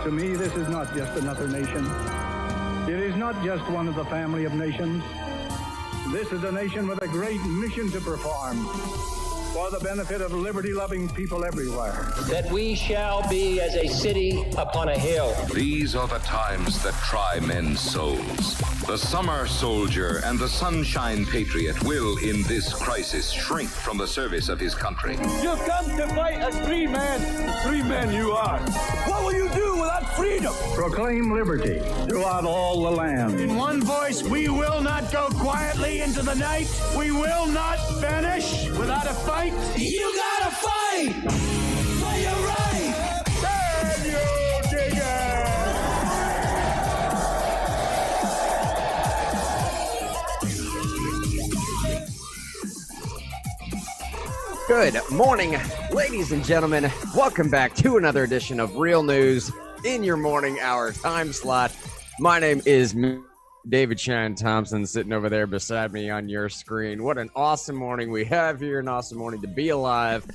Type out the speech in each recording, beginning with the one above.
To me, this is not just another nation. It is not just one of the family of nations. This is a nation with a great mission to perform for the benefit of liberty-loving people everywhere. That we shall be as a city upon a hill. These are the times that try men's souls. The summer soldier and the sunshine patriot will, in this crisis, shrink from the service of his country. You've come to fight as free men. Free men you are. What will you do without freedom? Proclaim liberty throughout all the land. In one voice, we will not go quietly into the night. We will not vanish without a fight. You gotta fight for your right. Can you dig it? Good morning, ladies and gentlemen. Welcome back to another edition of Real News in your morning hour time slot. My name is David Shine Thompson, sitting over there beside me on your screen. What an awesome morning we have here, an awesome morning to be alive.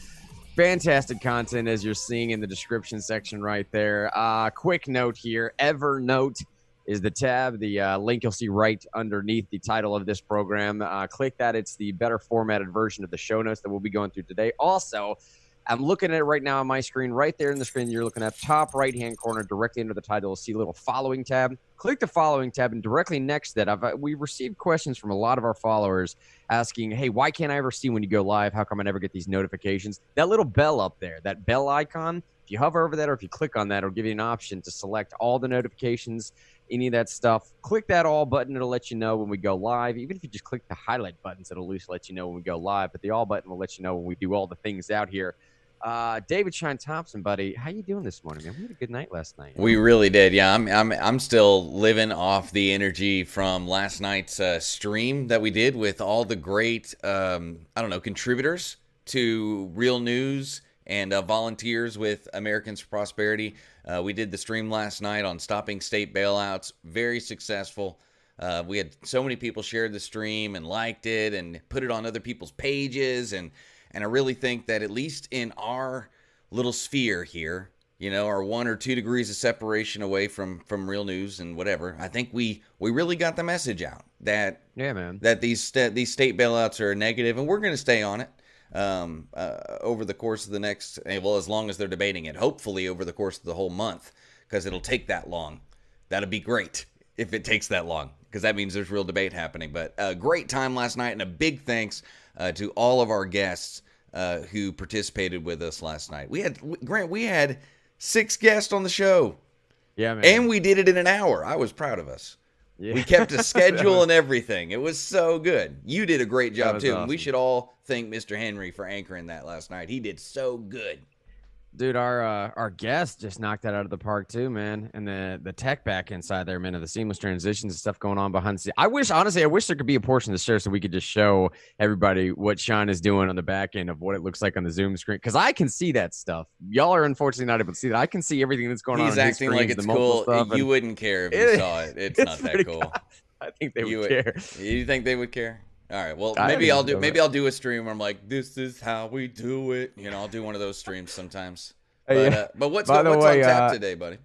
Fantastic content, as you're seeing in the description section right there. Quick note here, Evernote is the tab, the link you'll see right underneath the title of this program. Click that. It's the better formatted version of the show notes that we'll be going through today. Also, I'm looking at it right now on my screen. Right there in the screen, you're looking at top right-hand corner, directly under the title, you'll see a little following tab. Click the following tab, and directly next to that, we received questions from a lot of our followers asking, hey, why can't I ever see when you go live? How come I never get these notifications? That little bell up there, that bell icon, if you hover over that or if you click on that, it'll give you an option to select all the notifications, any of that stuff. Click that all button. It'll let you know when we go live. Even if you just click the highlight buttons, it'll at least let you know when we go live. But the all button will let you know when we do all the things out here. David Shine Thompson, buddy, how you doing this morning, man? We had a good night last night. We really did, yeah. I'm still living off the energy from last night's stream that we did with all the great, contributors to Real News and volunteers with Americans for Prosperity. We did the stream last night on stopping state bailouts. Very successful. We had so many people shared the stream and liked it and put it on other people's pages, and I really think that at least in our little sphere here, you know, our 1 or 2 degrees of separation away from Real News and whatever, I think we really got the message out that that these state bailouts are negative, and we're going to stay on it over the course of the next, well, as long as they're debating it, hopefully over the course of the whole month, because it'll take that long. That'd be great if it takes that long, because that means there's real debate happening. But a great time last night, and a big thanks to all of our guests who participated with us last night. We had 6 guests on the show. Yeah, man. And we did it in an hour. I was proud of us. Yeah. We kept a schedule and everything. It was so good. You did a great job, too. Awesome. And we should all thank Mr. Henry for anchoring that last night. He did so good. Dude, our guest just knocked that out of the park too, man. And the tech back inside there, man, of the seamless transitions and stuff going on behind the scenes. I wish there could be a portion of the show so we could just show everybody what Sean is doing on the back end of what it looks like on the Zoom screen. Because I can see that stuff. Y'all are unfortunately not able to see that. I can see everything that's going on. He's acting like it's cool. You wouldn't care if you saw it. It's not that cool. I think they would care. You think they would care? All right, well, maybe I'll do a stream where I'm like, this is how we do it. You know, I'll do one of those streams sometimes. But what's on tap today, buddy?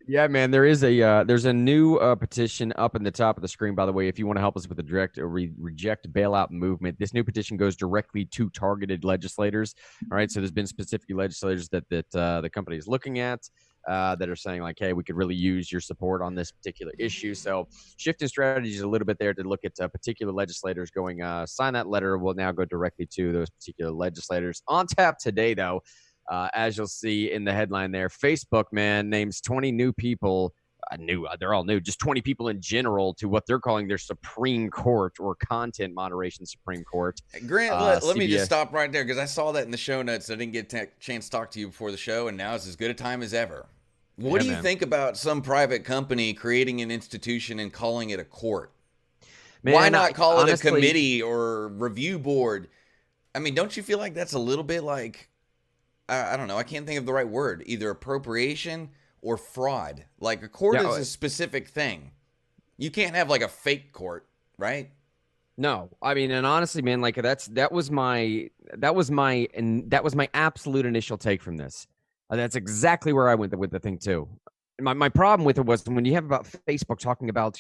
Yeah, man, there's a new petition up in the top of the screen, by the way, if you want to help us with the reject bailout movement. This new petition goes directly to targeted legislators. All right, so there's been specific legislators that the company is looking at that are saying, like, hey, we could really use your support on this particular issue. So shifting strategies a little bit there to look at particular legislators going, sign that letter will now go directly to those particular legislators. On tap today, though, as you'll see in the headline there, Facebook, man, names 20 new people. They're all new, just 20 people in general to what they're calling their Supreme Court or Content Moderation Supreme Court. Grant, let me just stop right there because I saw that in the show notes. I didn't get a chance to talk to you before the show, and now is as good a time as ever. What do you think about some private company creating an institution and calling it a court? Man, why not call it a committee or review board? I mean, don't you feel like that's a little bit like, I don't know, I can't think of the right word, either appropriation or fraud. Like a court is a specific thing. You can't have like a fake court, right? No, I mean, and honestly, man, like that was my absolute initial take from this. That's exactly where I went with the thing too. my problem with it was when you have about Facebook talking about,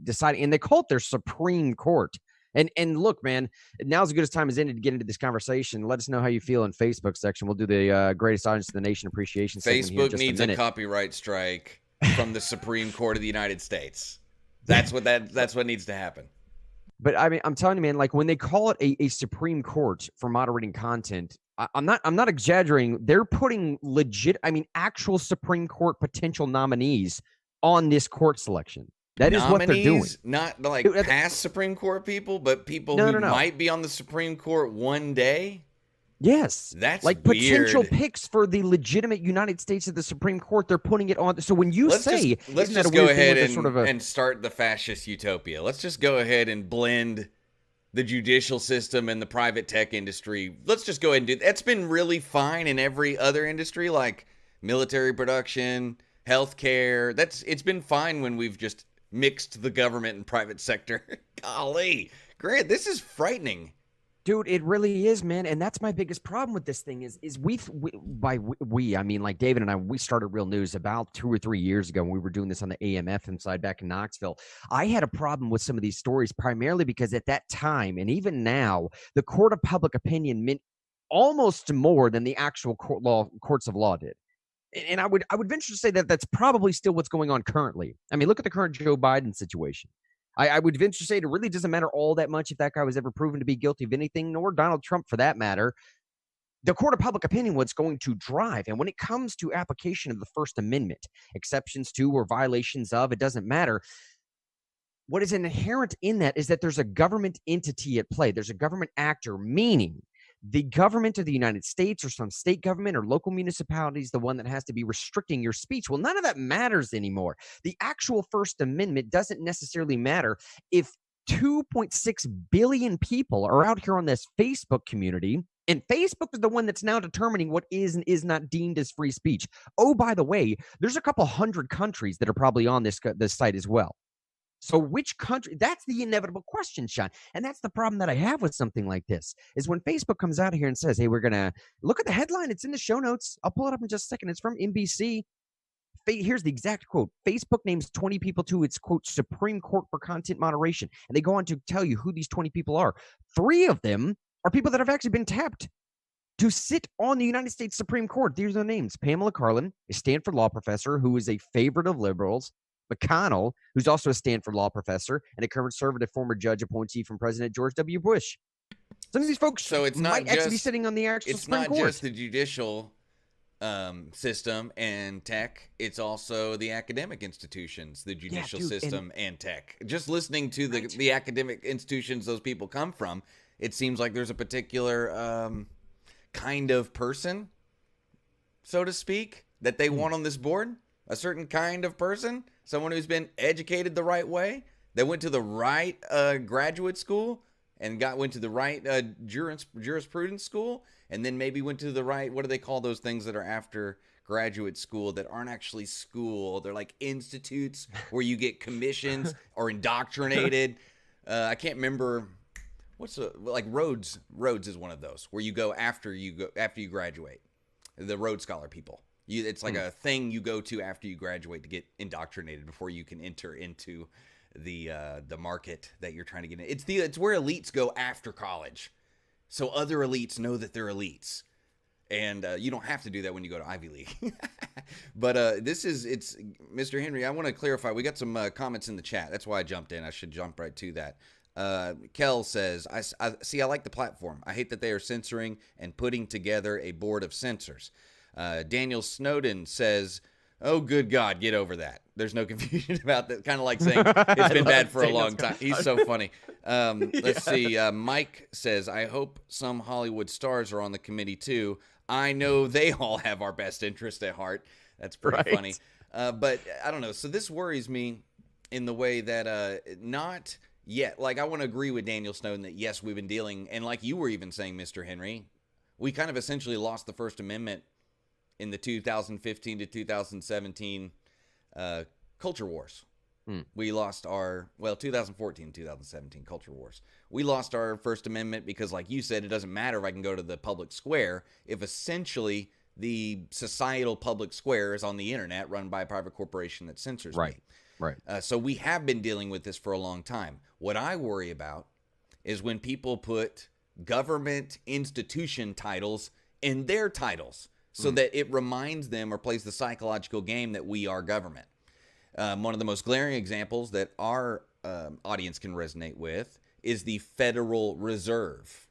deciding, and they call it their Supreme Court. And look, man, now's as good as time as any to get into this conversation. Let us know how you feel in Facebook section. We'll do the greatest audience in the nation appreciation segment here in Facebook just needs a copyright strike from the Supreme Court of the United States. That's what needs to happen. But I mean, I'm telling you, man, like when they call it a Supreme Court for moderating content, I'm not exaggerating. They're putting actual Supreme Court potential nominees on this court selection. That is what they're doing. Not like past Supreme Court people, but people who might be on the Supreme Court one day. Yes. That's like weird. Potential picks for the legitimate United States of the Supreme Court. They're putting it on. So when you let's just go ahead and start the fascist utopia. Let's just go ahead and blend the judicial system and the private tech industry. Let's just go ahead and do that. It's been really fine in every other industry, like military production, healthcare. It's been fine when we've just mixed the government and private sector. Golly, Grant, this is frightening. Dude, it really is, man. And that's my biggest problem with this thing is I mean, like David and I, we started Real News about 2 or 3 years ago when we were doing this on the AM/FM side back in Knoxville. I had a problem with some of these stories primarily because at that time, and even now, the court of public opinion meant almost more than the actual courts of law did. And I would venture to say that that's probably still what's going on currently. I mean, look at the current Joe Biden situation. I would venture to say it really doesn't matter all that much if that guy was ever proven to be guilty of anything, nor Donald Trump for that matter. The court of public opinion what's going to drive. And when it comes to application of the First Amendment, exceptions to or violations of, it doesn't matter. What is inherent in that is that there's a government entity at play. There's a government actor, meaning the government of the United States or some state government or local municipalities, the one that has to be restricting your speech. Well, none of that matters anymore. The actual First Amendment doesn't necessarily matter if 2.6 billion people are out here on this Facebook community, and Facebook is the one that's now determining what is and is not deemed as free speech. Oh, by the way, there's a couple hundred countries that are probably on this site as well. So which country? That's the inevitable question, Sean. And that's the problem that I have with something like this, is when Facebook comes out here and says, hey, we're going to look at the headline. It's in the show notes. I'll pull it up in just a second. It's from NBC. Here's the exact quote. Facebook names 20 people to its, quote, Supreme Court for content moderation. And they go on to tell you who these 20 people are. 3 of them are people that have actually been tapped to sit on the United States Supreme Court. These are their names. Pamela Karlan, a Stanford law professor who is a favorite of liberals. McConnell, who's also a Stanford law professor and a conservative former judge appointee from President George W. Bush. Some of these folks might actually be sitting on the actual Supreme Court. It's not just the judicial system and tech. It's also the academic institutions, the judicial system and tech. Just listening to the academic institutions those people come from, it seems like there's a particular kind of person, so to speak, that they want on this board. A certain kind of person, someone who's been educated the right way, that went to the right graduate school and went to the right jurisprudence school, and then maybe went to the right, what do they call those things that are after graduate school that aren't actually school? They're like institutes where you get commissions or indoctrinated. I can't remember like Rhodes. Rhodes is one of those where you go after you graduate. The Rhodes Scholar people. It's like a thing you go to after you graduate to get indoctrinated before you can enter into the market that you're trying to get in. It's where elites go after college, so other elites know that they're elites, and you don't have to do that when you go to Ivy League. But it's Mr. Henry. I want to clarify. We got some comments in the chat. That's why I jumped in. I should jump right to that. Kel says, I like the platform. I hate that they are censoring and putting together a board of censors. Daniel Snowden says, oh, good God, get over that. There's no confusion about that. Kind of like saying it's been bad for a long time. He's so funny. Let's see. Mike says, I hope some Hollywood stars are on the committee too. I know they all have our best interest at heart. That's pretty funny. But I don't know. So this worries me in the way that not yet. Like, I want to agree with Daniel Snowden that, yes, we've been dealing. And like you were even saying, Mr. Henry, we kind of essentially lost the First Amendment in the 2015 to 2017 culture wars. We lost our, 2014, 2017 culture wars. We lost our First Amendment because, like you said, it doesn't matter if I can go to the public square if essentially the societal public square is on the internet run by a private corporation that censors me. Right. So we have been dealing with this for a long time. What I worry about is when people put government institution titles in their titles so that it reminds them or plays the psychological game that we are government. One of the most glaring examples that our audience can resonate with is the Federal Reserve,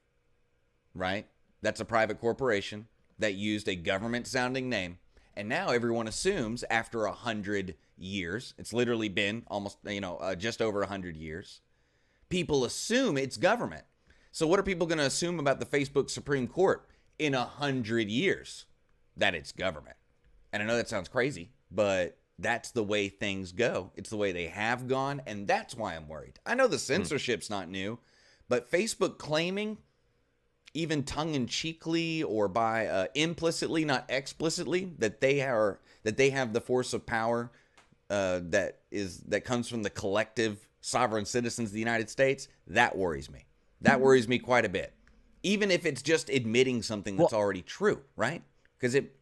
right? That's a private corporation that used a government-sounding name. And now everyone assumes after 100 years, it's literally been almost, just over 100 years, people assume it's government. So what are people going to assume about the Facebook Supreme Court in 100 years? That it's government. And I know that sounds crazy, but that's the way things go. It's the way they have gone, and that's why I'm worried. I know the censorship's not new, but Facebook claiming, even tongue-in-cheekly or by implicitly, not explicitly, that they have the force of power that comes from the collective sovereign citizens of the United States, that worries me. That worries me quite a bit. Even if it's just admitting something that's already true, right? Because it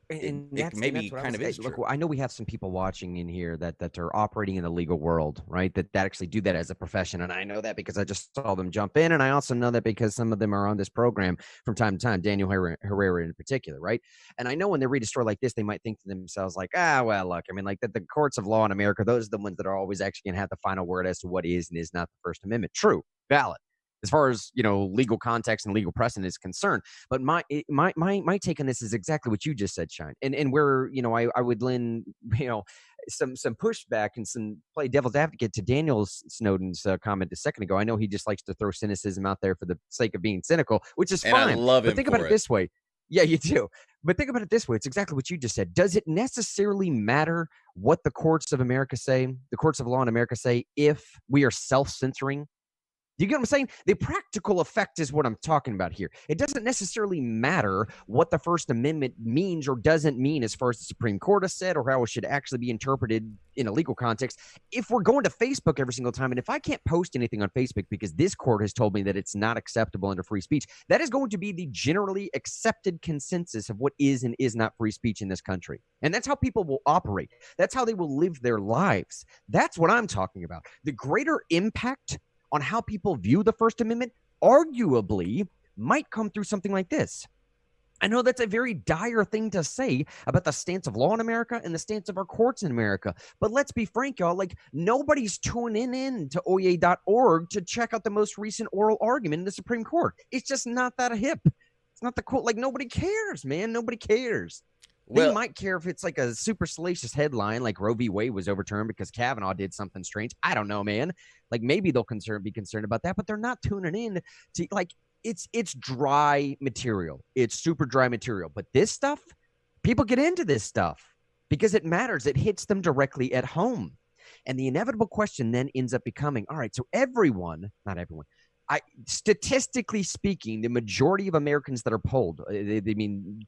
maybe kind of is true. Look, I know we have some people watching in here that are operating in the legal world, right? That actually do that as a profession. And I know that because I just saw them jump in. And I also know that because some of them are on this program from time to time, Daniel Herrera in particular, right? And I know when they read a story like this, they might think to themselves like, well, look, I mean, like the courts of law in America, those are the ones that are always actually going to have the final word as to what is and is not the First Amendment. True, valid. As far as, legal context and legal precedent is concerned. But my take on this is exactly what you just said, Shine. And where, I would lend, some pushback and some play devil's advocate to Daniel Snowden's comment a second ago. I know he just likes to throw cynicism out there for the sake of being cynical, which is fine. I love but think about it this way. Yeah, you do. But think about it this way. It's exactly what you just said. Does it necessarily matter what the courts of America say, the courts of law in America say, if we are self-censoring? Do you get what I'm saying? The practical effect is what I'm talking about here. It doesn't necessarily matter what the First Amendment means or doesn't mean as far as the Supreme Court has said or how it should actually be interpreted in a legal context. If we're going to Facebook every single time, and if I can't post anything on Facebook because this court has told me that it's not acceptable under free speech, that is going to be the generally accepted consensus of what is and is not free speech in this country. And that's how people will operate. That's how they will live their lives. That's what I'm talking about. The greater impact on how people view the First Amendment arguably might come through something like this. I know that's a very dire thing to say about the stance of law in America and the stance of our courts in America. But let's be frank, y'all, like nobody's tuning in to oye.org to check out the most recent oral argument in the Supreme Court. It's just not that hip. It's not the cool. Like nobody cares, man. Nobody cares. They might care if it's like a super salacious headline, like Roe v. Wade was overturned because Kavanaugh did something strange. I don't know, man. Like maybe they'll be concerned about that, but they're not tuning in to like it's dry material. It's super dry material. But this stuff, people get into this stuff because it matters. It hits them directly at home. And the inevitable question then ends up becoming, all right, so not everyone, statistically speaking, the majority of Americans that are polled,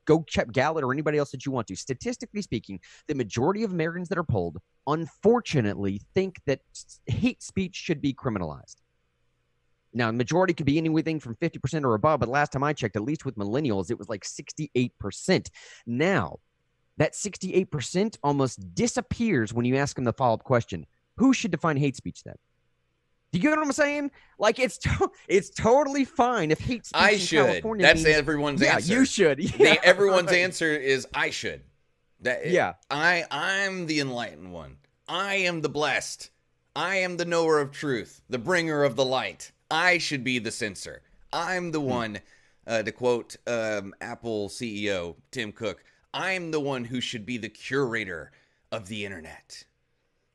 go check Gallup or anybody else that you want to. Statistically speaking, the majority of Americans that are polled, unfortunately, think that hate speech should be criminalized. Now, the majority could be anything from 50% or above, but last time I checked, at least with millennials, it was like 68%. Now, that 68% almost disappears when you ask them the follow-up question: who should define hate speech then? Do you get what I'm saying? Like it's totally fine if hate speech in California That's everyone's answer. Yeah, you should. Yeah, everyone's answer is I should. Yeah. I'm the enlightened one. I am the blessed. I am the knower of truth, the bringer of the light. I should be the censor. I'm the one, to quote Apple CEO Tim Cook, I'm the one who should be the curator of the internet.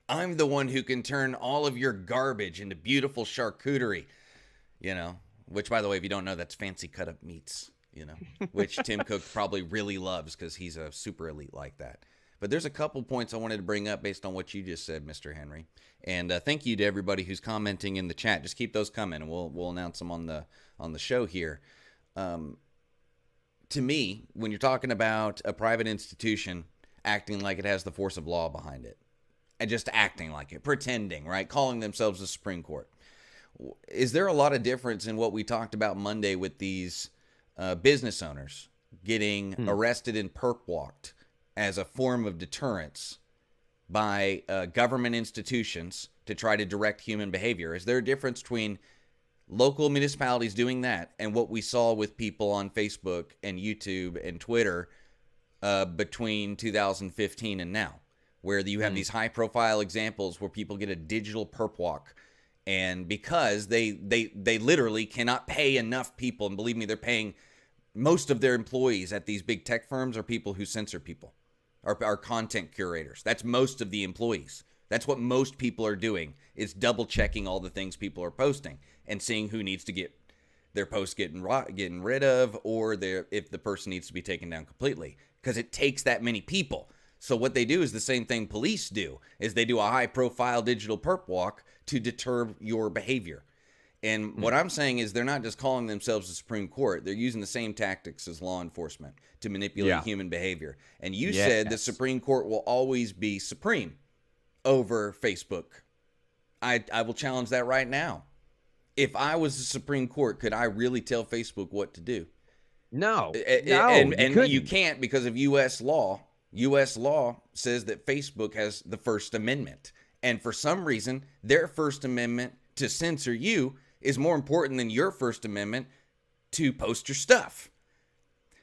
I'm the one who can turn all of your garbage into beautiful charcuterie, which, by the way, if you don't know, that's fancy cut up meats, which Tim Cook probably really loves because he's a super elite like that. But there's a couple points I wanted to bring up based on what you just said, Mr. Henry. And thank you to everybody who's commenting in the chat. Just keep those coming, and we'll announce them on the show here. To me, when you're talking about a private institution acting like it has the force of law behind it, and just acting like it, pretending, right? Calling themselves the Supreme Court. Is there a lot of difference in what we talked about Monday with these business owners getting arrested and perp walked as a form of deterrence by government institutions to try to direct human behavior? Is there a difference between local municipalities doing that and what we saw with people on Facebook and YouTube and Twitter between 2015 and now, where you have these high-profile examples where people get a digital perp walk, and because they literally cannot pay enough people, and believe me, they're paying most of their employees at these big tech firms are people who censor people, are content curators. That's most of the employees. That's what most people are doing, is double-checking all the things people are posting and seeing who needs to get their post getting rid of, or if the person needs to be taken down completely, because it takes that many people. So what they do is the same thing police do, is they do a high-profile digital perp walk to deter your behavior. And what I'm saying is they're not just calling themselves the Supreme Court. They're using the same tactics as law enforcement to manipulate human behavior. And you said the Supreme Court will always be supreme over Facebook. I will challenge that right now. If I was the Supreme Court, could I really tell Facebook what to do? No. And you can't, because of U.S. law. U.S. law says that Facebook has the First Amendment. And for some reason, their First Amendment to censor you is more important than your First Amendment to post your stuff.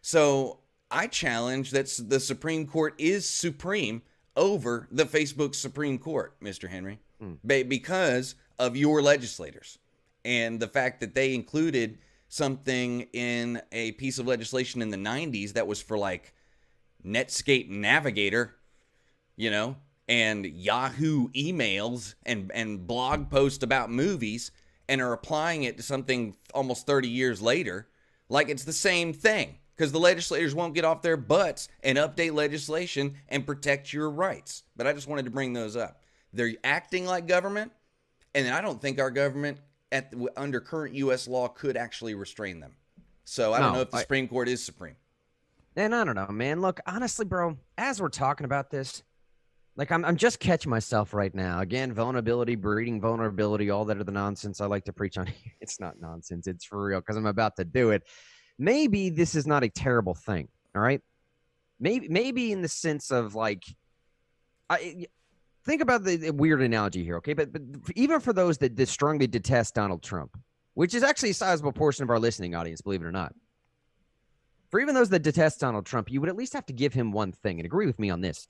So I challenge that the Supreme Court is supreme over the Facebook Supreme Court, Mr. Henry, because of your legislators and the fact that they included something in a piece of legislation in the 90s that was for like Netscape Navigator, and Yahoo emails and blog posts about movies, and are applying it to something almost 30 years later like it's the same thing, because the legislators won't get off their butts and update legislation and protect your rights. But I just wanted to bring those up. They're acting like government, and I don't think our government under current U.S. law could actually restrain them. So I don't know if the Supreme Court is supreme. And I don't know, man. Look, honestly, bro, as we're talking about this, like I'm just catching myself right now. Again, vulnerability, breeding vulnerability, all that other nonsense I like to preach on. It's not nonsense. It's for real, because I'm about to do it. Maybe this is not a terrible thing, all right? Maybe in the sense of like, think about the weird analogy here, okay? But even for those that strongly detest Donald Trump, which is actually a sizable portion of our listening audience, believe it or not. For even those that detest Donald Trump, you would at least have to give him one thing, and agree with me on this,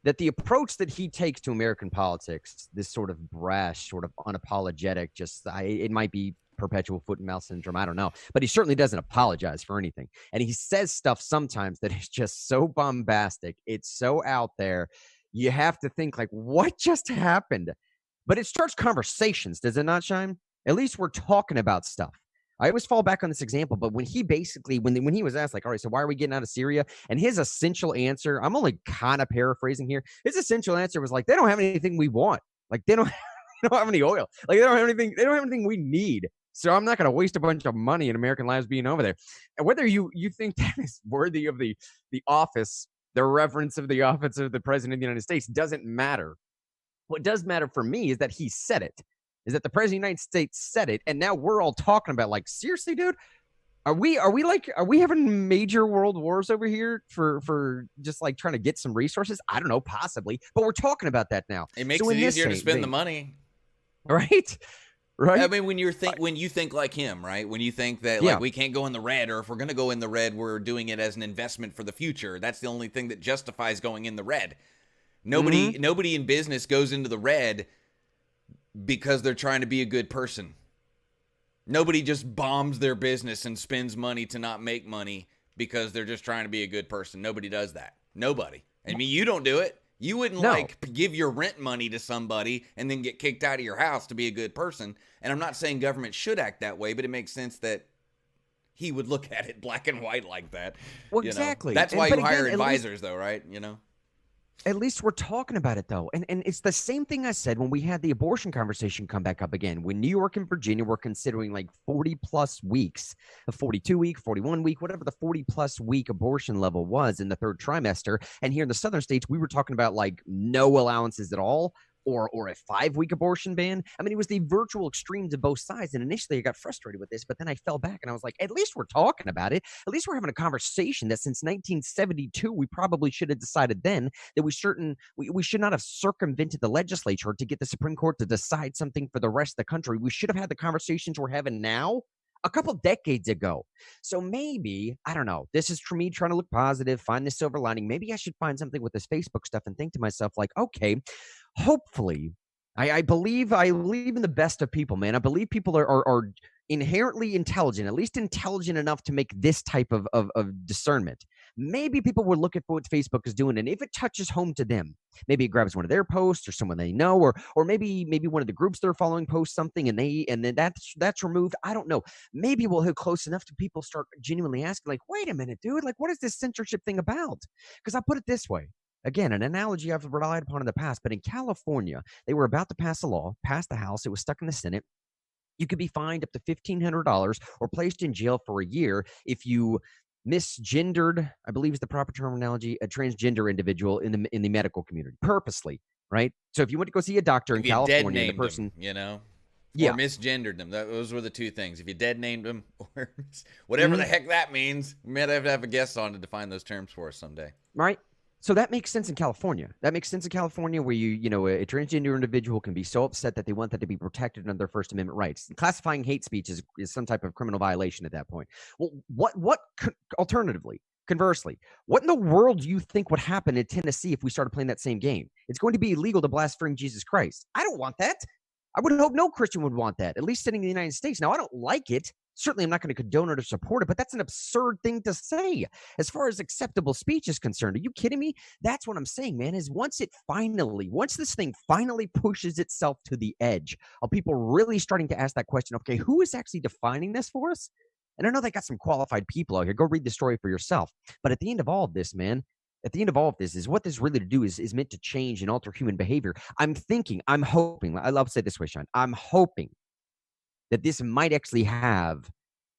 that the approach that he takes to American politics, this sort of brash, sort of unapologetic, it might be perpetual foot and mouth syndrome, I don't know, but he certainly doesn't apologize for anything. And he says stuff sometimes that is just so bombastic, it's so out there, you have to think like, what just happened? But it starts conversations, does it not, Shine? At least we're talking about stuff. I always fall back on this example, but when he basically, when he was asked, like, all right, so why are we getting out of Syria? And his essential answer, I'm only kind of paraphrasing here, his essential answer was like, they don't have anything we want. Like, they don't have any oil. Like, they don't have anything we need. So I'm not going to waste a bunch of money in American lives being over there. And whether you think that is worthy of the office, the reverence of the office of the President of the United States, doesn't matter. What does matter for me is that he said it. Is that the President of the United States said it, and now we're all talking about, like, seriously, dude? Are we having major world wars over here for just like trying to get some resources? I don't know, possibly, but we're talking about that now. It makes it easier to spend the money, right? Right. I mean, when you think like him, right? When you think that like we can't go in the red, or if we're going to go in the red, we're doing it as an investment for the future. That's the only thing that justifies going in the red. Nobody in business goes into the red because they're trying to be a good person. Nobody just bombs their business and spends money to not make money because they're just trying to be a good person. Nobody does that. Nobody. I mean, you don't do it. You wouldn't give your rent money to somebody and then get kicked out of your house to be a good person. And I'm not saying government should act that way, but it makes sense that he would look at it black and white like that. Well, exactly. That's why you hire advisors, though, right? At least we're talking about it, though. And it's the same thing I said when we had the abortion conversation come back up again. When New York and Virginia were considering like 40-plus weeks, a 42-week, 41-week, whatever the 40-plus week abortion level was in the third trimester. And here in the southern states, we were talking about like no allowances at all or a 5-week abortion ban. I mean, it was the virtual extremes of both sides. And initially I got frustrated with this, but then I fell back and I was like, at least we're talking about it. At least we're having a conversation that since 1972, we probably should have decided then that we should not have circumvented the legislature to get the Supreme Court to decide something for the rest of the country. We should have had the conversations we're having now a couple decades ago. So maybe, I don't know, this is for me trying to look positive, find the silver lining. Maybe I should find something with this Facebook stuff and think to myself, like, okay, hopefully, I believe in the best of people, man. I believe people are inherently intelligent, at least intelligent enough to make this type of discernment. Maybe people will look at what Facebook is doing, and if it touches home to them, maybe it grabs one of their posts or someone they know, or maybe one of the groups they're following posts something, and then that's removed. I don't know. Maybe we'll hit close enough to people start genuinely asking, like, wait a minute, dude, like, what is this censorship thing about? Because I put it this way. Again, an analogy I've relied upon in the past, but in California, they were about to pass a law, pass the House. It was stuck in the Senate. You could be fined up to $1,500 or placed in jail for a year if you misgendered, I believe is the proper terminology, a transgender individual in the medical community purposely, right? So if you went to go see a doctor in California, the person, or yeah, misgendered them. Those were the two things. If you dead named them, or whatever the heck that means, we might have to have a guest on to define those terms for us someday. Right. So that makes sense in California. That makes sense in California where a transgender individual can be so upset that they want that to be protected under their First Amendment rights. And classifying hate speech is some type of criminal violation at that point. Well, alternatively, conversely, what in the world do you think would happen in Tennessee if we started playing that same game? It's going to be illegal to blaspheme Jesus Christ. I don't want that. I would hope no Christian would want that, at least sitting in the United States. Now, I don't like it. Certainly, I'm not going to condone it or support it, but that's an absurd thing to say. As far as acceptable speech is concerned, are you kidding me? That's what I'm saying, man, is once this thing finally pushes itself to the edge of people really starting to ask that question, okay, who is actually defining this for us? And I know they got some qualified people out here. Go read the story for yourself. But at the end of all of this, man, at the end of all of this is what this really to do is meant to change and alter human behavior. I'm hoping, I love to say it this way, Sean, I'm hoping that this might actually have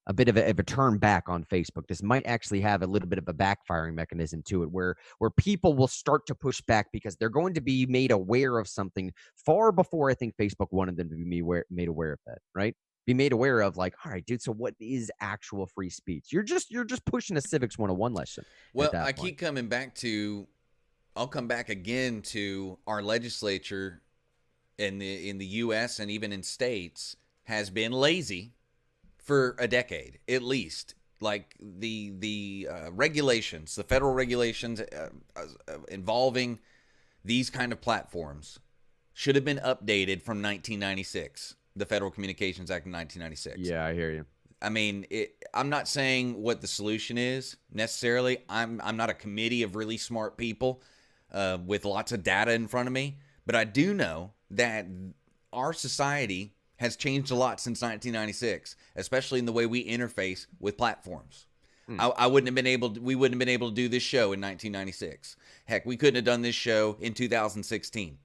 a bit of a turn back on Facebook. This might actually have a little bit of a backfiring mechanism to it where people will start to push back because they're going to be made aware of something far before I think Facebook wanted them to be made aware of that, right? Be made aware of, like, all right, dude, so what is actual free speech? You're just pushing a civics 101 lesson. Well, I keep coming back to, I'll come back again to our legislature in the U.S. and even in states has been lazy for a decade, at least. Like the regulations, the federal regulations involving these kind of platforms should have been updated from 1996, the Federal Communications Act of 1996. Yeah, I hear you. I mean, I'm not saying what the solution is necessarily. I'm not a committee of really smart people with lots of data in front of me, but I do know that our society has changed a lot since 1996, especially in the way we interface with platforms. We wouldn't have been able to do this show in 1996. Heck, we couldn't have done this show in 2016.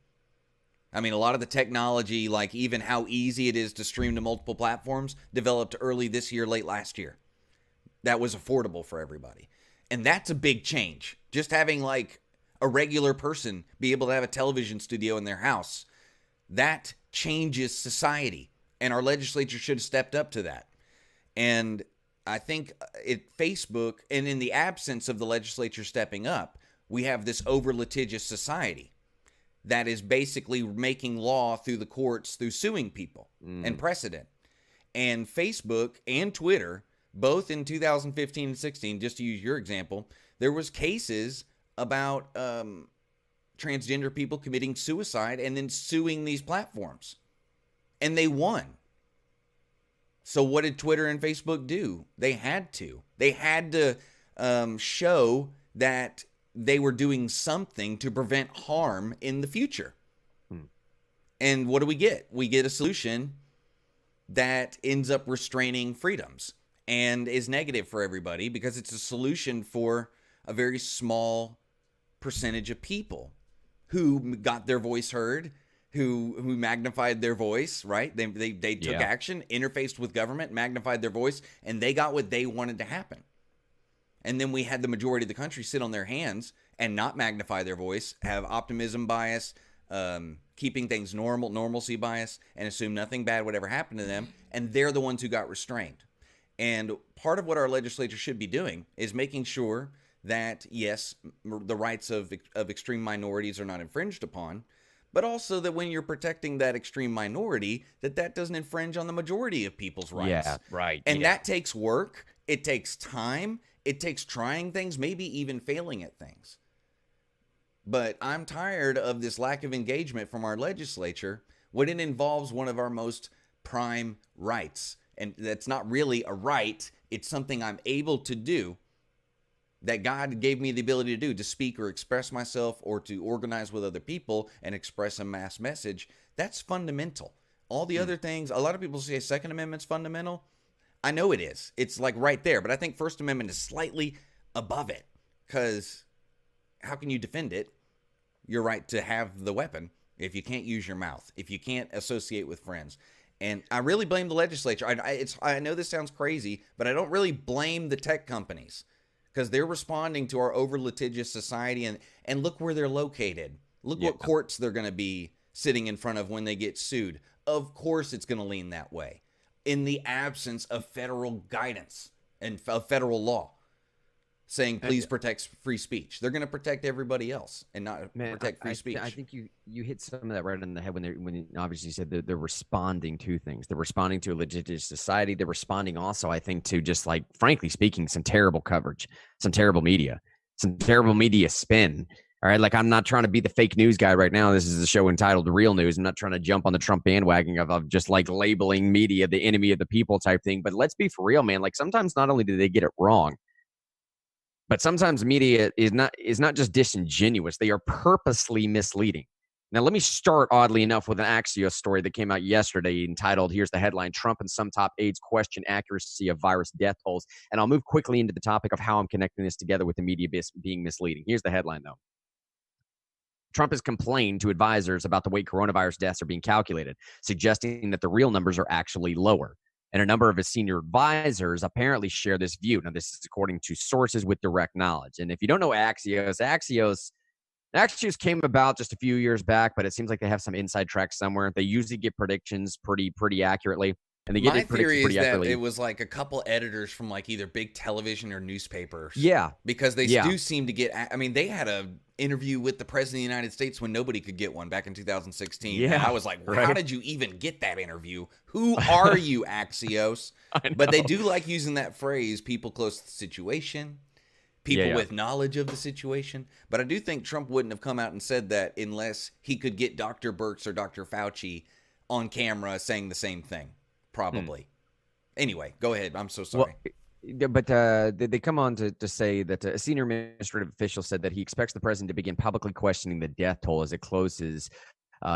I mean, a lot of the technology, like even how easy it is to stream to multiple platforms, developed early this year, late last year. That was affordable for everybody. And that's a big change. Just having like a regular person be able to have a television studio in their house, that changes society, and our legislature should have stepped up to that. And I think Facebook, and in the absence of the legislature stepping up, we have this over litigious society that is basically making law through the courts through suing people and precedent. And Facebook and Twitter, both in 2015 and 16, just to use your example, there was cases about transgender people committing suicide and then suing these platforms. And they won. So what did Twitter and Facebook do? They had to. They had to show that they were doing something to prevent harm in the future. And what do we get? We get a solution that ends up restraining freedoms and is negative for everybody because it's a solution for a very small percentage of people who got their voice heard, who magnified their voice, right? They took action, interfaced with government, magnified their voice, and they got what they wanted to happen. And then we had the majority of the country sit on their hands and not magnify their voice, have optimism bias, keeping things normalcy bias, and assume nothing bad would ever happen to them, and they're the ones who got restrained. And part of what our legislature should be doing is making sure that, yes, the rights of extreme minorities are not infringed upon, but also that when you're protecting that extreme minority, that doesn't infringe on the majority of people's rights. Yeah, right. And that takes work. It takes time. It takes trying things, maybe even failing at things. But I'm tired of this lack of engagement from our legislature when it involves one of our most prime rights. And that's not really a right. It's something I'm able to do, that God gave me the ability to do, to speak or express myself or to organize with other people and express a mass message. That's fundamental. All the other things, a lot of people say Second Amendment's fundamental. I know it is. It's like right there. But I think First Amendment is slightly above it, because how can you defend it? Your right to have the weapon if you can't use your mouth, if you can't associate with friends. And I really blame the legislature. I know this sounds crazy, but I don't really blame the tech companies, because they're responding to our over-litigious society, and look where they're located. Look what courts they're going to be sitting in front of when they get sued. Of course it's going to lean that way, in the absence of federal guidance and federal law saying, please protect free speech. They're going to protect everybody else and not protect free speech. I think you hit some of that right on the head when obviously you said that they're responding to things. They're responding to a litigious society. They're responding also, I think, to just, like, frankly speaking, some terrible coverage, some terrible media spin. All right, like, I'm not trying to be the fake news guy right now. This is a show entitled Real News. I'm not trying to jump on the Trump bandwagon of just, like, labeling media the enemy of the people type thing. But let's be for real, man. Like, sometimes not only do they get it wrong, but sometimes media is not just disingenuous. They are purposely misleading. Now, let me start, oddly enough, with an Axios story that came out yesterday entitled, here's the headline, Trump and some top aides question accuracy of virus death tolls. And I'll move quickly into the topic of how I'm connecting this together with the media being misleading. Here's the headline, though. Trump has complained to advisors about the way coronavirus deaths are being calculated, suggesting that the real numbers are actually lower. And a number of his senior advisors apparently share this view. Now, this is according to sources with direct knowledge. And if you don't know Axios came about just a few years back, but it seems like they have some inside track somewhere. They usually get predictions pretty accurately. And they get My it predicted theory is pretty that accurately. it was like a couple editors from, like, either big television or newspapers. Yeah. Because they do seem to get, I mean, they had an interview with the President of the United States when nobody could get one back in 2016. Yeah. And I was like, how did you even get that interview? Who are you, Axios? But they do like using that phrase, people close to the situation, people with knowledge of the situation. But I do think Trump wouldn't have come out and said that unless he could get Dr. Birx or Dr. Fauci on camera saying the same thing. Probably. Anyway, go ahead. I'm so sorry. Well, but they come on to say that a senior administrative official said that he expects the president to begin publicly questioning the death toll as it closes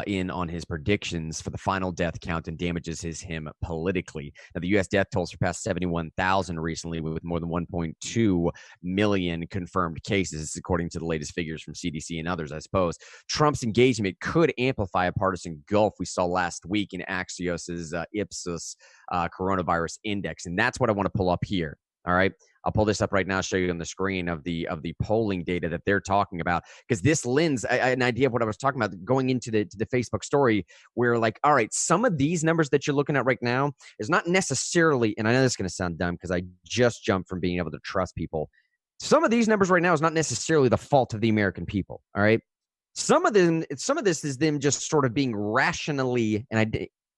in on his predictions for the final death count and damages him politically. Now, the U.S. death toll surpassed 71,000 recently, with more than 1.2 million confirmed cases, according to the latest figures from CDC and others, I suppose. Trump's engagement could amplify a partisan gulf we saw last week in Axios's Ipsos coronavirus index. And that's what I want to pull up here. All right. I'll pull this up right now, show you on the screen of the polling data that they're talking about, because this lends an idea of what I was talking about going into the Facebook story, where, like, all right, some of these numbers that you're looking at right now is not necessarily, and I know this is going to sound dumb because I just jumped from being able to trust people. Some of these numbers right now is not necessarily the fault of the American people. All right. Some of this is them just sort of being rationally,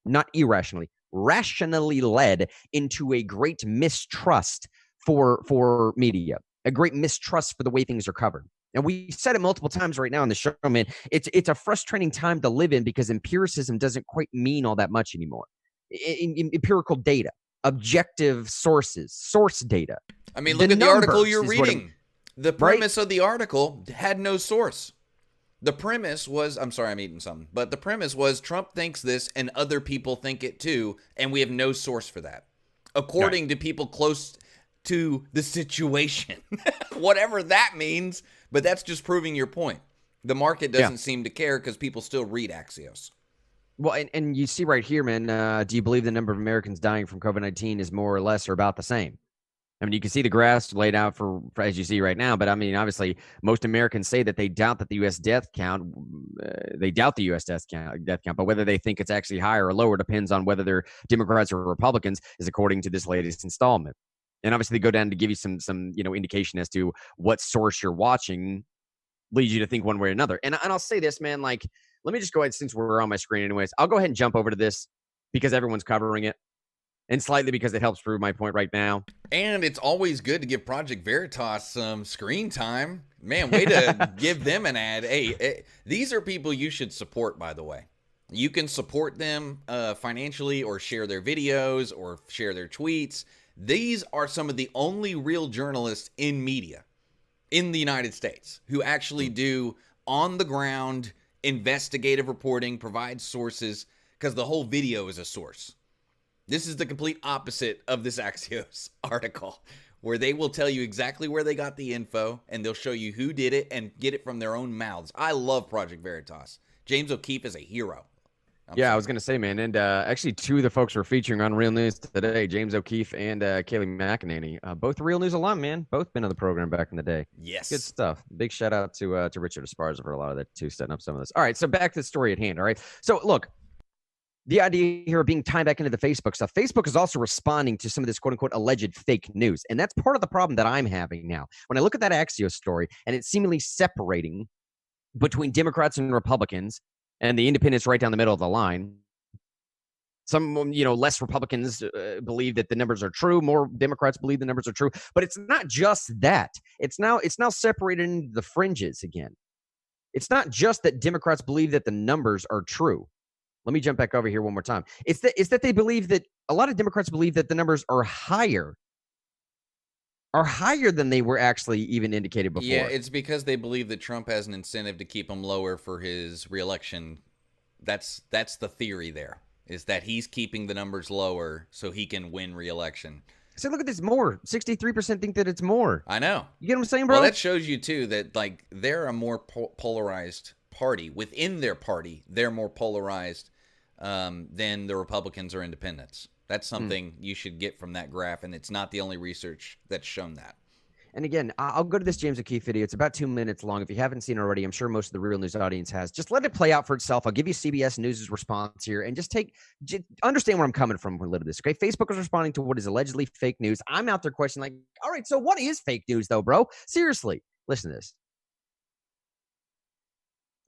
not irrationally, rationally led into a great mistrust for media, a great mistrust for the way things are covered. And we said it multiple times right now on the show, man. It's a frustrating time to live in because empiricism doesn't quite mean all that much anymore. Empirical data, objective sources, source data. I mean, look at the article you're reading. The premise of the article had no source. The premise was, I'm sorry, I'm eating something, but the premise was Trump thinks this and other people think it too, and we have no source for that. According to people close to the situation, whatever that means, but that's just proving your point. The market doesn't seem to care because people still read Axios. Well, and you see right here, man, do you believe the number of Americans dying from COVID-19 is more or less or about the same? I mean, you can see the graphs laid out for as you see right now, but I mean, obviously, most Americans say that they doubt that the U.S. death count. They doubt the U.S. death count, but whether they think it's actually higher or lower depends on whether they're Democrats or Republicans, is according to this latest installment. And obviously, they go down to give you some indication as to what source you're watching leads you to think one way or another. And I'll say this, man. Like, let me just go ahead, since we're on my screen, anyways. I'll go ahead and jump over to this because everyone's covering it. And slightly because it helps prove my point right now. And it's always good to give Project Veritas some screen time. Man, way to give them an ad. Hey, these are people you should support, by the way. You can support them financially or share their videos or share their tweets. These are some of the only real journalists in media in the United States who actually do on-the-ground investigative reporting, provide sources, because the whole video is a source. This is the complete opposite of this Axios article, where they will tell you exactly where they got the info, and they'll show you who did it and get it from their own mouths. I love Project Veritas. James O'Keefe is a hero. I was going to say, man, and actually two of the folks we're featuring on Real News today, James O'Keefe and Kaylee McEnany, both Real News alum, man, both been on the program back in the day. Yes. Good stuff. Big shout out to Richard Esparza for a lot of that too, setting up some of this. All right, so back to the story at hand, all right? So, look, the idea here of being tied back into the Facebook stuff, Facebook is also responding to some of this quote-unquote alleged fake news. And that's part of the problem that I'm having now. When I look at that Axios story and it's seemingly separating between Democrats and Republicans and the independents right down the middle of the line, some, less Republicans believe that the numbers are true. More Democrats believe the numbers are true. But it's not just that. It's now separated into the fringes again. It's not just that Democrats believe that the numbers are true. Let me jump back over here one more time. It's that they believe that a lot of Democrats believe that the numbers are higher than they were actually even indicated before. Yeah, it's because they believe that Trump has an incentive to keep them lower for his reelection. That's the theory there, is that he's keeping the numbers lower so he can win reelection. So look at this, more. 63% think that it's more. I know. You get what I'm saying, bro? Well, that shows you, too, that like they're a more polarized party. Within their party, they're more polarized than the Republicans or independents. That's something you should get from that graph, and it's not the only research that's shown that. And again, I'll go to this James O'Keefe video. It's about 2 minutes long. If you haven't seen it already, I'm sure most of the Real News audience has. Just let it play out for itself. I'll give you CBS News' response here, and just understand where I'm coming from when a little bit of this. Okay, Facebook is responding to what is allegedly fake news. I'm out there questioning, like, all right, so what is fake news, though, bro? Seriously, listen to this.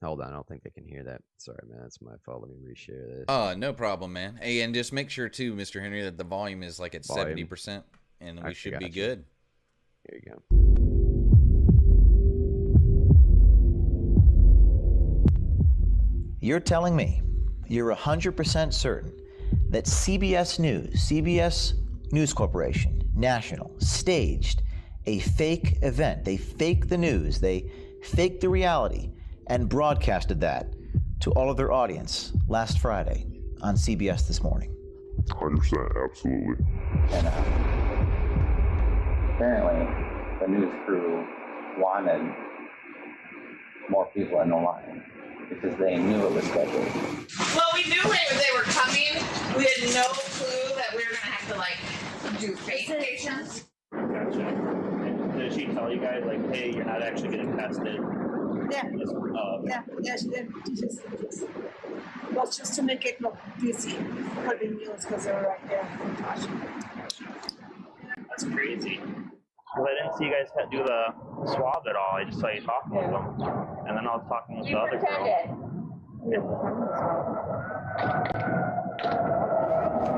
Hold on, I don't think they can hear that. Sorry, man, that's my fault. Let me reshare this. Oh, no problem, man. Hey, and just make sure too, Mr. Henry, that the volume is like at 70%, and we should be good. Here you go. You're telling me you're 100% certain that CBS News Corporation, National, staged a fake event. They faked the news. They faked the reality and broadcasted that to all of their audience last Friday on CBS This Morning. 100%, absolutely. And apparently, the news crew wanted more people in the line because they knew it was scheduled. Well, we knew they were coming. We had no clue that we were going to have to, do fake patients. Gotcha. And did she tell you guys, hey, you're not actually getting tested? Yeah. Yeah, she did. Well, just to make it look busy for the news because they were right there. That's crazy. Well, I didn't see you guys do the swab at all. I just saw you talking with them. And then I was talking with the other girl.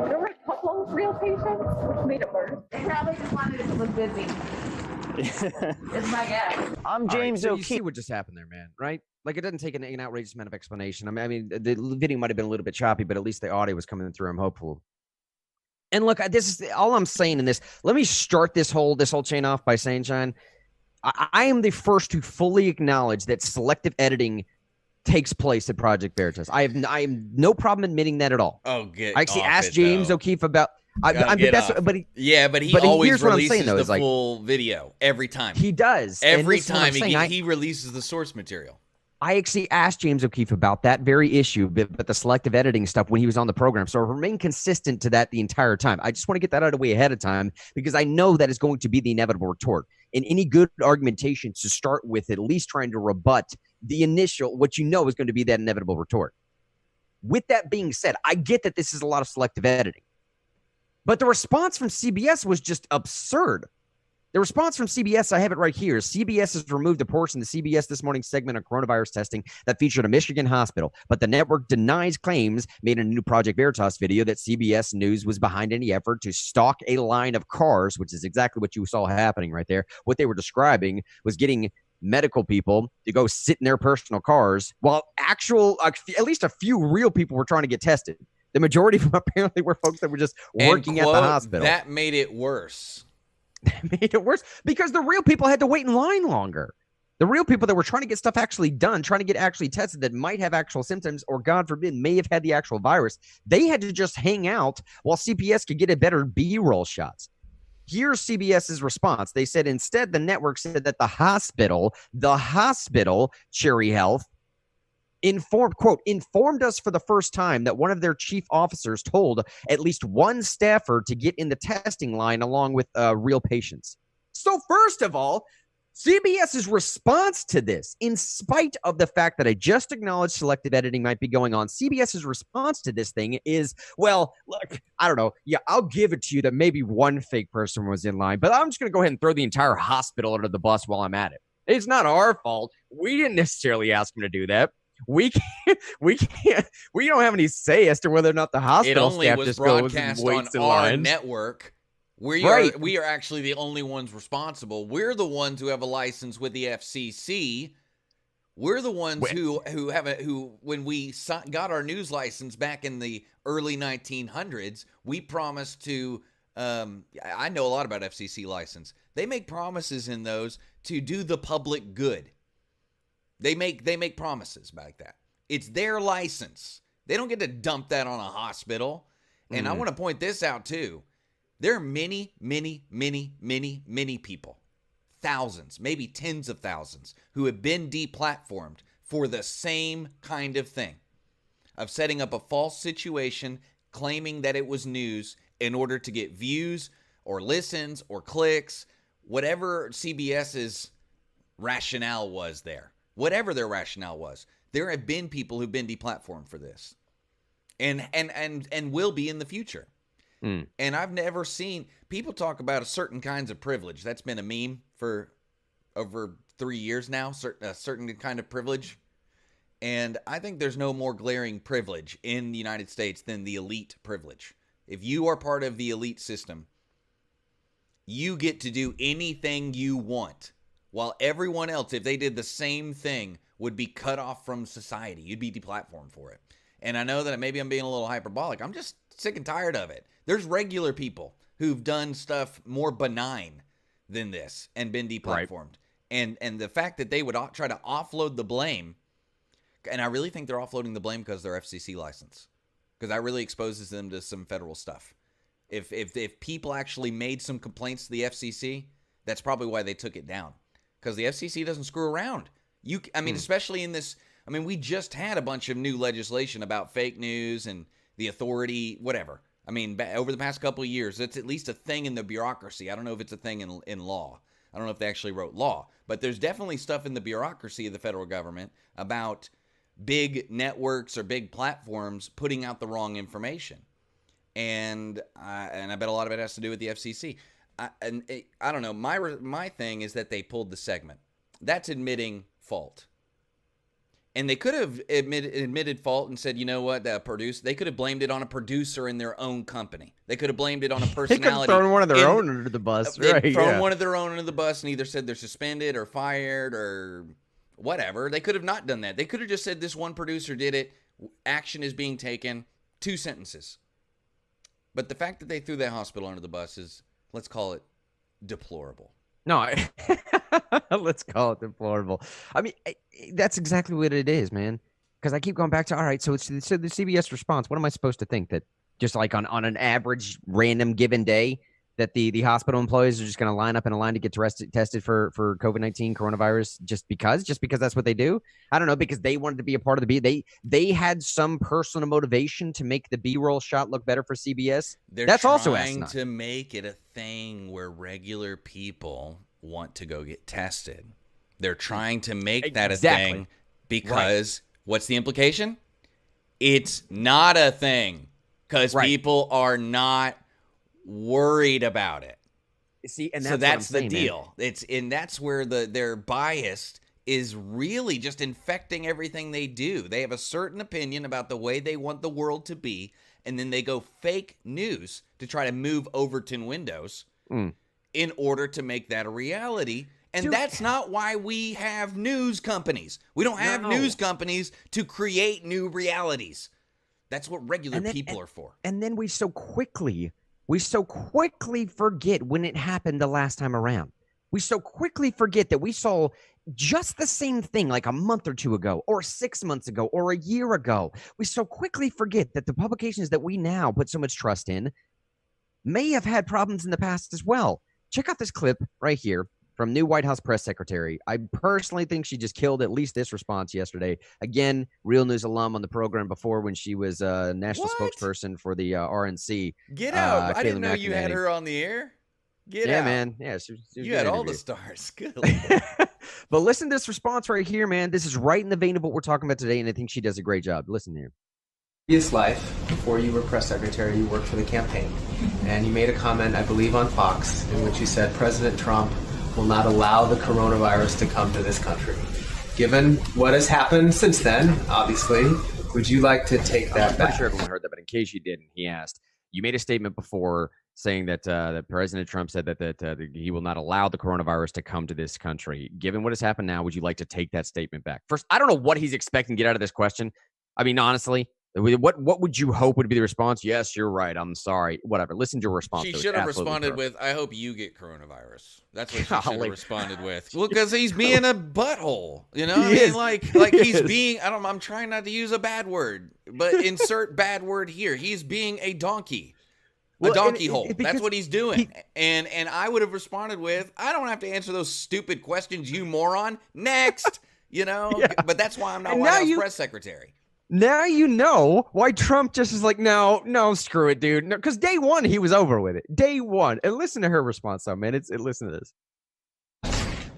There were a couple of real patients, which made it worse. They probably just wanted it to look busy. It's my guess. I'm James O'Keefe. O'Keefe. You see what just happened there, man, right? It doesn't take an outrageous amount of explanation. I mean, the video might have been a little bit choppy, but at least the audio was coming through. I'm hopeful. And look, this is all I'm saying in this. Let me start this whole chain off by saying, John, I am the first to fully acknowledge that selective editing takes place at Project Veritas. I have no problem admitting that at all. Oh, good. I actually asked James O'Keefe about. But he always releases the full video every time. He does every time he releases the source material. I actually asked James O'Keefe about that very issue, but the selective editing stuff when he was on the program. So I remain consistent to that the entire time. I just want to get that out of the way ahead of time because I know that is going to be the inevitable retort. And any good argumentation to start with, at least trying to rebut the initial, what you know is going to be that inevitable retort. With that being said, I get that this is a lot of selective editing. But the response from CBS was just absurd. The response from CBS, I have it right here. CBS has removed a portion of the CBS This Morning segment on coronavirus testing that featured a Michigan hospital, but the network denies claims made in a new Project Veritas video that CBS News was behind any effort to stalk a line of cars, which is exactly what you saw happening right there. What they were describing was getting medical people to go sit in their personal cars while at least a few real people were trying to get tested. The majority of them apparently were folks that were just working at the hospital. That made it worse. Made it worse because the real people had to wait in line longer. The real people that were trying to get stuff actually done, trying to get actually tested that might have actual symptoms or, God forbid, may have had the actual virus, they had to just hang out while CBS could get a better B-roll shots. Here's CBS's response. They said instead the network said that the hospital, Cherry Health, informed us for the first time that one of their chief officers told at least one staffer to get in the testing line along with real patients. So first of all, CBS's response to this, in spite of the fact that I just acknowledged selective editing might be going on, CBS's response to this thing is, well, look, I don't know. Yeah, I'll give it to you that maybe one fake person was in line, but I'm just going to go ahead and throw the entire hospital under the bus while I'm at it. It's not our fault. We didn't necessarily ask him to do that. We don't have any say as to whether or not the hospital staff just goes and waits in line. Our network. We are actually the only ones responsible. We're the ones who have a license with the FCC. We're the ones who when we got our news license back in the early 1900s, we promised to. I know a lot about FCC license. They make promises in those to do the public good. They make promises like that. It's their license. They don't get to dump that on a hospital. And I want to point this out too. There are many, many, many, many, many people, thousands, maybe tens of thousands, who have been deplatformed for the same kind of thing, of setting up a false situation, claiming that it was news in order to get views or listens or clicks, whatever CBS's rationale was there. Whatever their rationale was, there have been people who've been deplatformed for this, and will be in the future. And I've never seen people talk about certain kinds of privilege. That's been a meme for over 3 years now. A certain kind of privilege, and I think there's no more glaring privilege in the United States than the elite privilege. If you are part of the elite system, you get to do anything you want. While everyone else, if they did the same thing, would be cut off from society. You'd be deplatformed for it. And I know that maybe I'm being a little hyperbolic. I'm just sick and tired of it. There's regular people who've done stuff more benign than this and been deplatformed. Right. And the fact that they would try to offload the blame, and I really think they're offloading the blame because their FCC license, because that really exposes them to some federal stuff. If people actually made some complaints to the FCC, that's probably why they took it down. Because the FCC doesn't screw around. Especially in this, we just had a bunch of new legislation about fake news and the authority, whatever. Over the past couple of years, it's at least a thing in the bureaucracy. I don't know if it's a thing in law. I don't know if they actually wrote law. But there's definitely stuff in the bureaucracy of the federal government about big networks or big platforms putting out the wrong information. And I bet a lot of it has to do with the FCC. I don't know. My thing is that they pulled the segment. That's admitting fault. And they could have admitted fault and said, you know what, they could have blamed it on a producer in their own company. They could have blamed it on a personality. They could have thrown one of their own under the bus. Right, thrown one of their own under the bus and either said they're suspended or fired or whatever. They could have not done that. They could have just said this one producer did it. Action is being taken. 2 sentences. But the fact that they threw that hospital under the bus is, let's call it deplorable. No, let's call it deplorable. That's exactly what it is, man. Because I keep going back to, all right, so the CBS response, what am I supposed to think? That just like on an average random given day, that the hospital employees are just going to line up in a line to get tested for COVID-19 coronavirus just because that's what they do? I don't know, because they wanted to be a part of the B. They had some personal motivation to make the B-roll shot look better for CBS. That's also trying to make it a thing where regular people want to go get tested. They're trying to make that a thing because what's the implication? It's not a thing because people are not worried about it. See, and that's the deal. Man. That's where their bias is really just infecting everything they do. They have a certain opinion about the way they want the world to be, and then they go fake news to try to move Overton windows in order to make that a reality. And that's not why we have news companies. We don't have news companies to create new realities. That's what regular people are for. And then we so quickly forget when it happened the last time around. We so quickly forget that we saw just the same thing like a month or two ago, or 6 months ago, or a year ago. We so quickly forget that the publications that we now put so much trust in may have had problems in the past as well. Check out this clip right here from new White House press secretary. I personally think she just killed at least this response yesterday. Again, Real News alum on the program before when she was a national spokesperson for the RNC. Get out. I didn't know you had her on the air. Get out. Yeah, man. Yeah, she you had all the stars. Good. But listen to this response right here, man. This is right in the vein of what we're talking about today, and I think she does a great job. Listen here. Previous life, before you were press secretary, you worked for the campaign, and you made a comment, I believe, on Fox, in which you said President Trump will not allow the coronavirus to come to this country. Given what has happened since then, obviously, would you like to take that back? I'm sure everyone heard that, but in case you didn't, he asked, you made a statement before saying that that President Trump said that he will not allow the coronavirus to come to this country. Given what has happened now, would you like to take that statement back? First, I don't know what he's expecting to get out of this question. I mean, honestly, what would you hope would be the response? Yes, you're right. I'm sorry. Whatever. Listen to your response. She should have responded with, I hope you get coronavirus. That's what she should have responded with. Well, because he's being a butthole. You know? I mean, like he's being, I'm trying not to use a bad word, but insert bad word here. He's being a donkey. A donkey hole. That's what he's doing. And I would have responded with, I don't have to answer those stupid questions, you moron. Next. You know? Yeah. But that's why I'm not White House press secretary. Now you know why Trump just is like, no, screw it, dude. No, because day one, he was over with it. Day one. And listen to her response, though, man. Listen to this.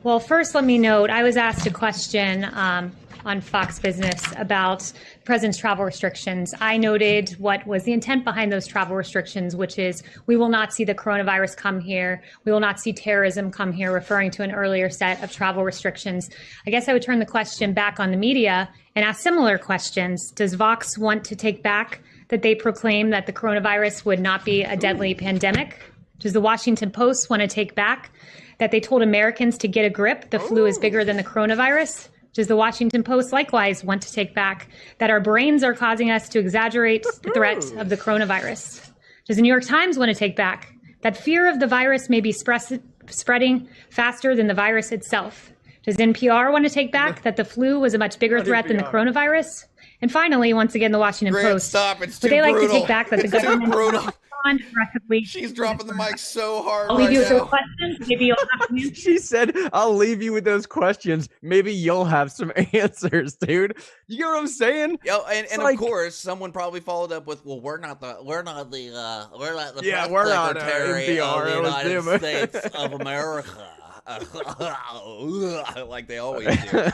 Well, first, let me note, I was asked a question on Fox Business about the president's travel restrictions. I noted what was the intent behind those travel restrictions, which is we will not see the coronavirus come here. We will not see terrorism come here, referring to an earlier set of travel restrictions. I guess I would turn the question back on the media and ask similar questions. Does Vox want to take back that they proclaim that the coronavirus would not be a deadly pandemic? Does the Washington Post want to take back that they told Americans to get a grip, the flu is bigger than the coronavirus? Does the Washington Post likewise want to take back that our brains are causing us to exaggerate the threat of the coronavirus? Does the New York Times want to take back that fear of the virus may be spreading faster than the virus itself? Does NPR want to take back that the flu was a much bigger threat than the coronavirus? And finally, once again, the Washington Post. Would they like to take back that the government aggressively? She's dropping the mic so hard. I'll leave you with those questions. Maybe you'll have some answers. She said, "I'll leave you with those questions. Maybe you'll have some answers, dude." You get what I'm saying? Yo, and of course, someone probably followed up with, "Well, we're not the press secretary of the United States of America." Like they always do.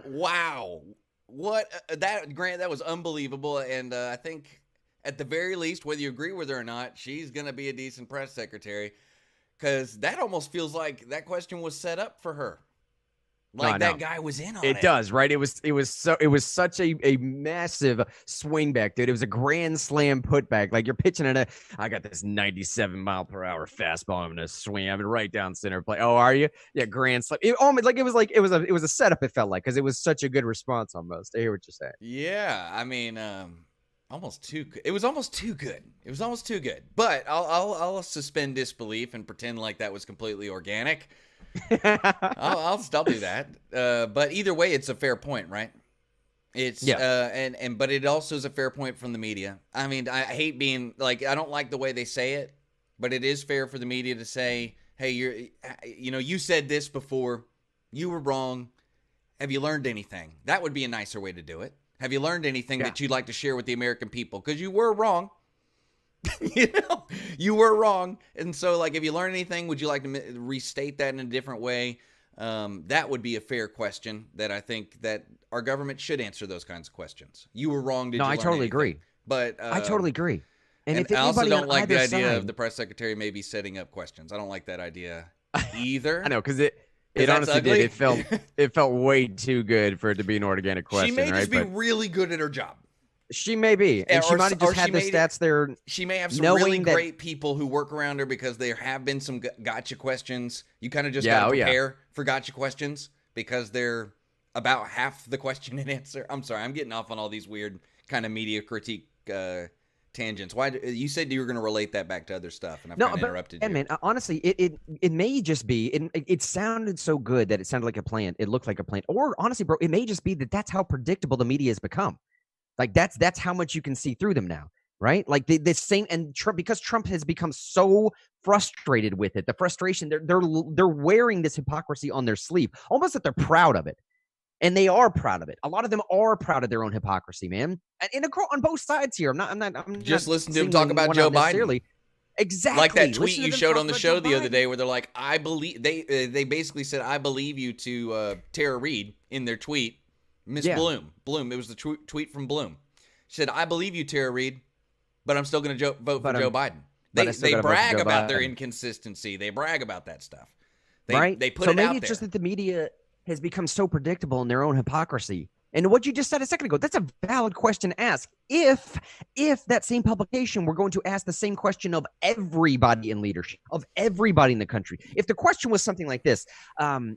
Wow. What that was unbelievable. And I think at the very least, whether you agree with her or not, she's going to be a decent press secretary, because that almost feels like that question was set up for her. Like that guy was in on it. It does, right? It was such a massive swing back, dude. It was a grand slam putback. Like you're pitching I got this 97 mile per hour fastball. I'm gonna swing. I'm right down center play. Oh, are you? Yeah, grand slam. It was a setup. It felt like, because it was such a good response. Almost. I hear what you're saying. Yeah, I mean, almost too good. It was almost too good. It was almost too good. But I'll suspend disbelief and pretend like that was completely organic. I'll do that. But either way, it's a fair point, right? It's but it also is a fair point from the media. I mean, I hate being like, I don't like the way they say it, but it is fair for the media to say, hey, you said this before. You were wrong. Have you learned anything? That would be a nicer way to do it. Have you learned anything that you'd like to share with the American people? Because you were wrong. You were wrong. And so, like, if you learn anything, would you like to restate that in a different way? That would be a fair question that I think that our government should answer those kinds of questions. You were wrong. No, I totally agree. But I totally agree. And I also don't like the idea of the press secretary maybe setting up questions. I don't like that idea either. I know, because it honestly did. It felt way too good for it to be an organic question. She may just be but really good at her job. She may be, and she might have just had the stats there. She may have some really great people who work around her because there have been some gotcha questions. You kind of just got to prepare for gotcha questions because they're about half the question and answer. I'm sorry, I'm getting off on all these weird kind of media critique tangents. Why you said you were going to relate that back to other stuff, and I've kind of interrupted you. And man, honestly, it may just be. It sounded so good that it sounded like a plant. It looked like a plant, or honestly, bro, it may just be that that's how predictable the media has become. Like that's how much you can see through them now, right? Like the same, and Trump, because Trump has become so frustrated with it, the frustration, they're wearing this hypocrisy on their sleeve, almost that they're proud of it. And they are proud of it. A lot of them are proud of their own hypocrisy, man. And on both sides here. I'm not just listen to him talk about Joe Biden. Exactly. Like that tweet you showed on the show the other day where they're like, I believe they basically said, I believe you to Tara Reid in their tweet. Miss Bloom. It was the tweet from Bloom. She said, I believe you, Tara Reid, but I'm still going to vote for Joe Biden. They brag about their inconsistency. They brag about that stuff. They put it out there. So maybe it's just that the media has become so predictable in their own hypocrisy. And what you just said a second ago, that's a valid question to ask. If that same publication were going to ask the same question of everybody in leadership, of everybody in the country, if the question was something like this,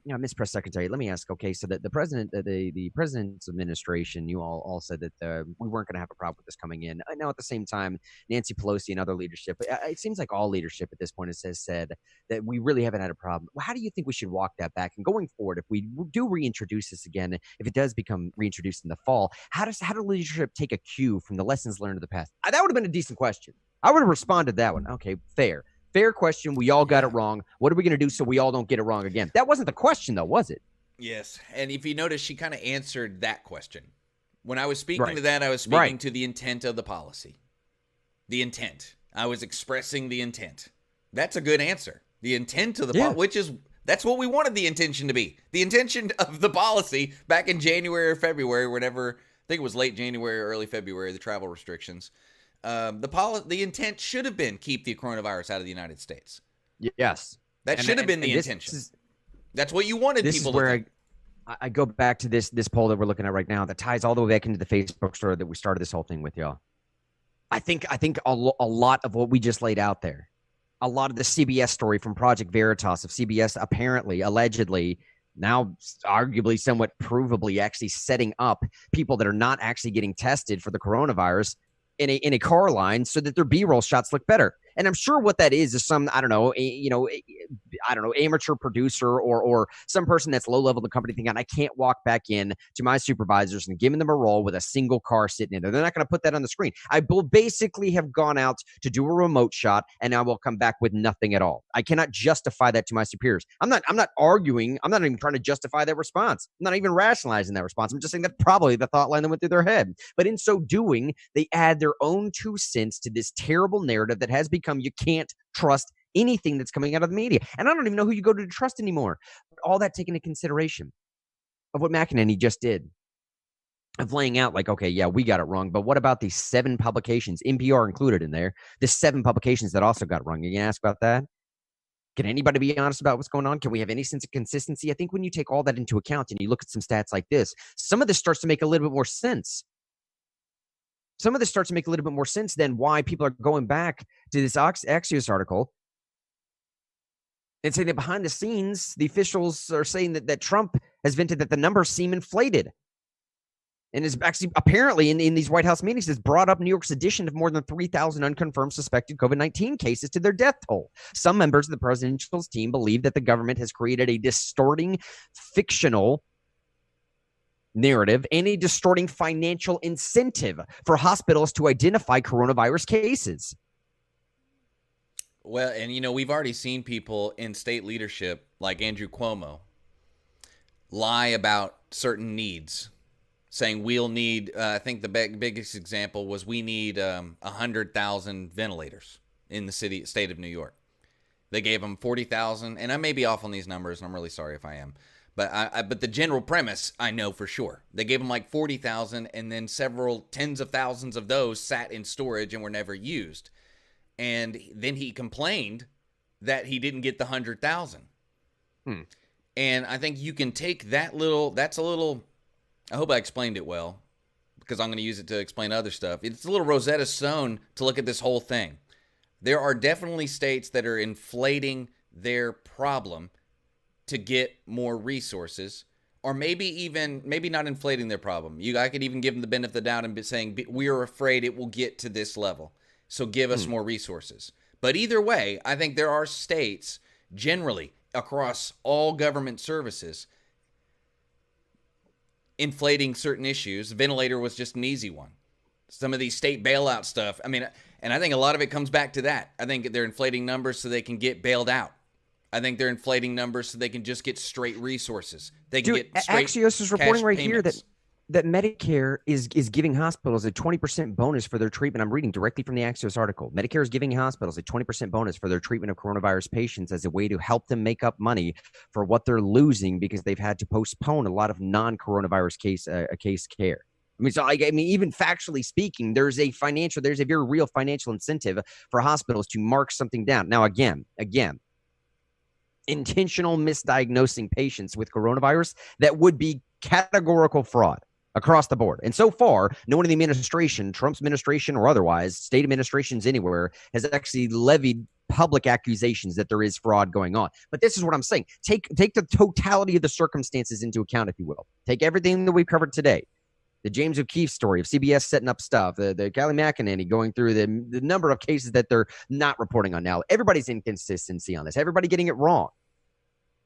Ms. Press Secretary, let me ask, okay, so that the president's administration, you all said that we weren't going to have a problem with this coming in. Now, at the same time, Nancy Pelosi and other leadership, it seems like all leadership at this point has said that we really haven't had a problem. Well, how do you think we should walk that back? And going forward, if we do reintroduce this again, if it does become reintroduced in the fall, how does leadership take a cue from the lessons learned of the past? That would have been a decent question. I would have responded to that one. Okay, fair question. We all got it wrong. What are we going to do so we all don't get it wrong again? That wasn't the question, though, was it? Yes, and if you notice, she kind of answered that question. When I was speaking to that, I was speaking to the intent of the policy. The intent. I was expressing the intent. That's a good answer. The intent of the policy, which is that's what we wanted the intention to be. The intention of the policy back in January or February, whenever, I think it was late January or early February, the travel restrictions. The intent should have been keep the coronavirus out of the United States. Yes. That should have been the intention. That's what you wanted people to think. This is where I go back to this poll that we're looking at right now that ties all the way back into the Facebook story that we started this whole thing with, y'all. I think a lot of what we just laid out there, a lot of the CBS story from Project Veritas of CBS allegedly, now arguably somewhat provably actually setting up people that are not actually getting tested for the coronavirus in a car line so that their B-roll shots look better. And I'm sure what that is some, amateur producer or some person that's low level in the company thinking, I can't walk back in to my supervisors and giving them a role with a single car sitting in there. They're not going to put that on the screen. I will basically have gone out to do a remote shot and I will come back with nothing at all. I cannot justify that to my superiors. I'm not arguing. I'm not even trying to justify that response. I'm not even rationalizing that response. I'm just saying that's probably the thought line that went through their head. But in so doing, they add their own 2 cents to this terrible narrative that has become you can't trust anything that's coming out of the media. And I don't even know who you go to trust anymore. All that taken into consideration of what McEnany just did, of laying out like, okay, yeah, we got it wrong. But what about these 7 publications, NPR included in there, the 7 publications that also got it wrong? You can ask about that? Can anybody be honest about what's going on? Can we have any sense of consistency? I think when you take all that into account and you look at some stats like this, some of this starts to make a little bit more sense. Some of this starts to make a little bit more sense than why people are going back to this Axios article and saying that behind the scenes, the officials are saying that Trump has vented that the numbers seem inflated. And is actually apparently in these White House meetings has brought up New York's addition of more than 3,000 unconfirmed suspected COVID-19 cases to their death toll. Some members of the presidential team believe that the government has created a distorting fictional narrative and a distorting financial incentive for hospitals to identify coronavirus cases. Well, and we've already seen people in state leadership like Andrew Cuomo lie about certain needs, saying we'll need, I think the biggest example was we need 100,000 ventilators in the state of New York. They gave them 40,000, and I may be off on these numbers, and I'm really sorry if I am. But the general premise, I know for sure. They gave them like 40,000, and then several tens of thousands of those sat in storage and were never used. And then he complained that he didn't get the 100,000. And I think you can take that that's a little, I hope I explained it well, because I'm going to use it to explain other stuff. It's a little Rosetta Stone to look at this whole thing. There are definitely states that are inflating their problem to get more resources, or maybe not inflating their problem. I could even give them the benefit of the doubt and be saying, we are afraid it will get to this level, so give us more resources. But either way, I think there are states generally across all government services inflating certain issues. Ventilator was just an easy one. Some of these state bailout stuff, and I think a lot of it comes back to that. I think they're inflating numbers so they can get bailed out. I think they're inflating numbers so they can just get straight resources. They can get straight Axios is reporting right payments. here that Medicare is giving hospitals a 20% bonus for their treatment. I'm reading directly from the Axios article. Medicare is giving hospitals a 20% bonus for their treatment of coronavirus patients as a way to help them make up money for what they're losing because they've had to postpone a lot of non-coronavirus case care. Even factually speaking, there's a very real financial incentive for hospitals to mark something down. Now, again, intentional misdiagnosing patients with coronavirus, that would be categorical fraud across the board. And so far, no one in the administration, Trump's administration or otherwise, state administrations anywhere, has actually levied public accusations that there is fraud going on. But this is what I'm saying. Take the totality of the circumstances into account, if you will. Take everything that we've covered today. The James O'Keefe story of CBS setting up stuff, the Callie McEnany going through the number of cases that they're not reporting on now. Everybody's inconsistency on this. Everybody getting it wrong.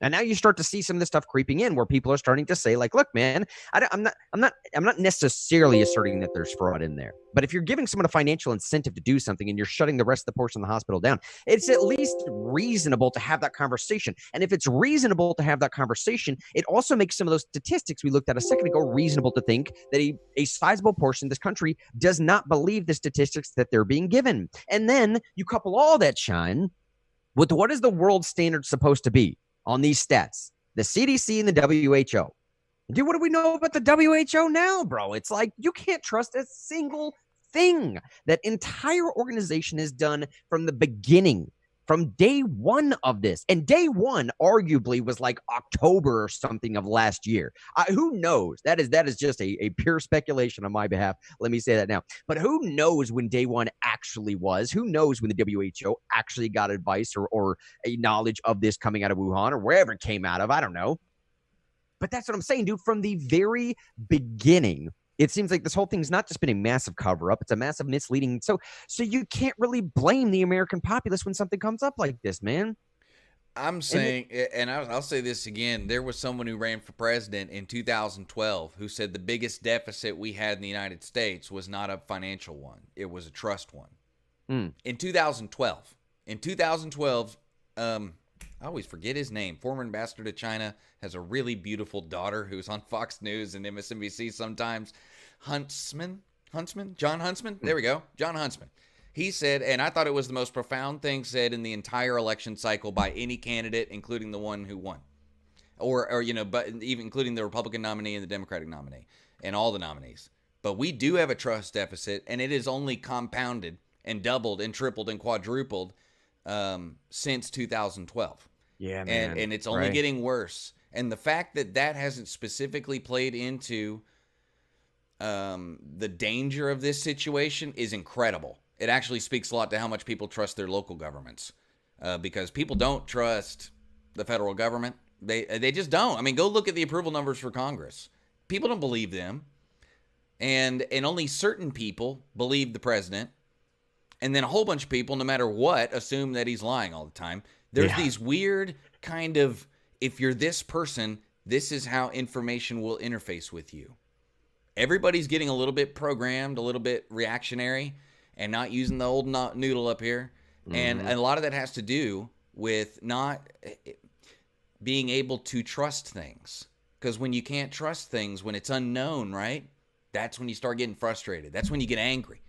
And now you start to see some of this stuff creeping in where people are starting to say, like, look, man, I'm not necessarily asserting that there's fraud in there. But if you're giving someone a financial incentive to do something and you're shutting the rest of the portion of the hospital down, it's at least reasonable to have that conversation. And if it's reasonable to have that conversation, it also makes some of those statistics we looked at a second ago reasonable to think that a sizable portion of this country does not believe the statistics that they're being given. And then you couple all that, Shine, with what is the world standard supposed to be on these stats, the CDC and the WHO. Dude, what do we know about the WHO now, bro? It's like you can't trust a single thing that entire organization has done from the beginning, from day one of this. And day one arguably was like October or something of last year. Who knows? That is just a pure speculation on my behalf. Let me say that now. But who knows when day one actually was? Who knows when the WHO actually got advice or a knowledge of this coming out of Wuhan or wherever it came out of? I don't know. But that's what I'm saying, dude. From the very beginning, it seems like this whole thing's not just been a massive cover-up. It's a massive misleading. So you can't really blame the American populace when something comes up like this, man. I'm saying, and I'll say this again, there was someone who ran for president in 2012 who said the biggest deficit we had in the United States was not a financial one. It was a trust one. In 2012. In 2012, I always forget his name. Former ambassador to China, has a really beautiful daughter who's on Fox News and MSNBC sometimes. John Huntsman? There we go. John Huntsman. He said, and I thought it was the most profound thing said in the entire election cycle by any candidate, including the one who won. Or but even including the Republican nominee and the Democratic nominee and all the nominees. But we do have a trust deficit, and it is only compounded and doubled and tripled and quadrupled since 2012. Yeah, man. And it's only getting worse. And the fact that hasn't specifically played into the danger of this situation is incredible. It actually speaks a lot to how much people trust their local governments, because people don't trust the federal government. They just don't. I mean, go look at the approval numbers for Congress. People don't believe them, and only certain people believe the president. And then a whole bunch of people, no matter what, assume that he's lying all the time. There's these weird kind of, if you're this person, this is how information will interface with you. Everybody's getting a little bit programmed, a little bit reactionary, and not using the old noodle up here. And a lot of that has to do with not being able to trust things. Because when you can't trust things, when it's unknown, right? That's when you start getting frustrated. That's when you get angry.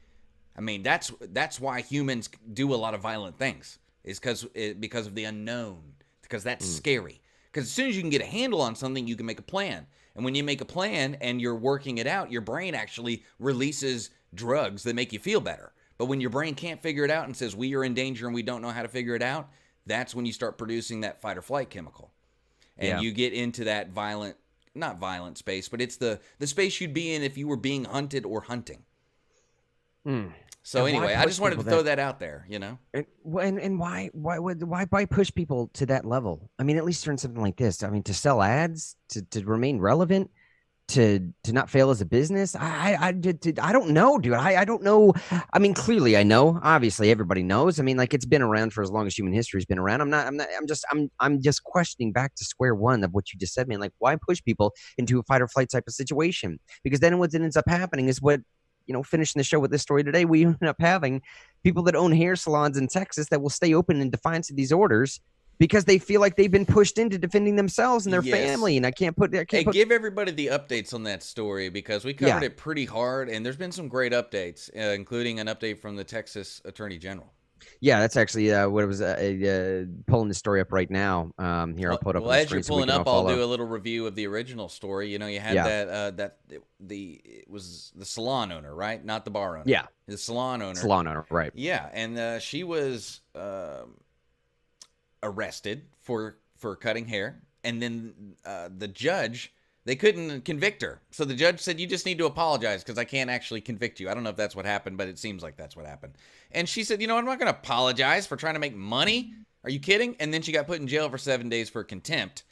I mean, that's why humans do a lot of violent things. Is because of the unknown. Because that's scary. Because as soon as you can get a handle on something, you can make a plan. And when you make a plan and you're working it out, your brain actually releases drugs that make you feel better. But when your brain can't figure it out and says we are in danger and we don't know how to figure it out, that's when you start producing that fight or flight chemical. And you get into that not violent space, but it's the space you'd be in if you were being hunted or hunting. So anyway, I just wanted to throw that out there, you know. And why push people to that level? I mean, at least during something like this. I mean, to sell ads, to remain relevant, to not fail as a business. I don't know, dude. I don't know. I mean, clearly I know. Obviously, everybody knows. I mean, like, it's been around for as long as human history's been around. I'm just questioning back to square one of what you just said, man. Like, why push people into a fight or flight type of situation? Because then what ends up happening is what, finishing the show with this story today, we end up having people that own hair salons in Texas that will stay open in defiance of these orders because they feel like they've been pushed into defending themselves and their family. And I can't put give everybody the updates on that story, because we covered it pretty hard, and there's been some great updates, including an update from the Texas Attorney General. Yeah, that's actually what it was. Pulling the story up right now. Here, I'll put up. Well, as you're pulling up, I'll do a little review of the original story. You had it was the salon owner, right? Not the bar owner. Yeah, the salon owner. Salon owner, right? Yeah, and she was arrested for cutting hair, and then the judge, they couldn't convict her. So the judge said, you just need to apologize because I can't actually convict you. I don't know if that's what happened, but it seems like that's what happened. And she said, I'm not going to apologize for trying to make money. Are you kidding? And then she got put in jail for 7 days for contempt.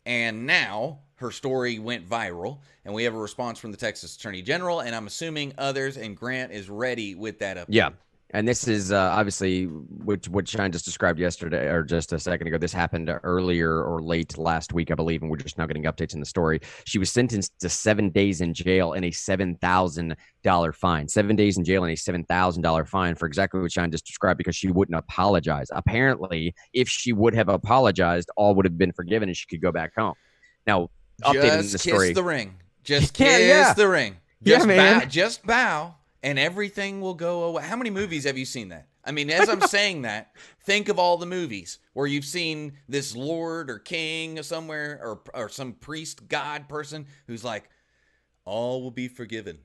And now her story went viral, and we have a response from the Texas Attorney General, and I'm assuming others, and Grant is ready with that update. Yeah. And this is obviously what Shine just described yesterday, or just a second ago. This happened earlier or late last week, I believe, and we're just now getting updates in the story. She was sentenced to 7 days in jail and a $7,000 fine. 7 days in jail and a $7,000 fine for exactly what Shine just described, because she wouldn't apologize. Apparently, if she would have apologized, all would have been forgiven and she could go back home. Now, updating the story. Kiss the ring. Just kiss the ring. Just bow. And everything will go away. How many movies have you seen that? I mean, as I'm saying that, think of all the movies where you've seen this lord or king somewhere, or some priest, god person who's like, all will be forgiven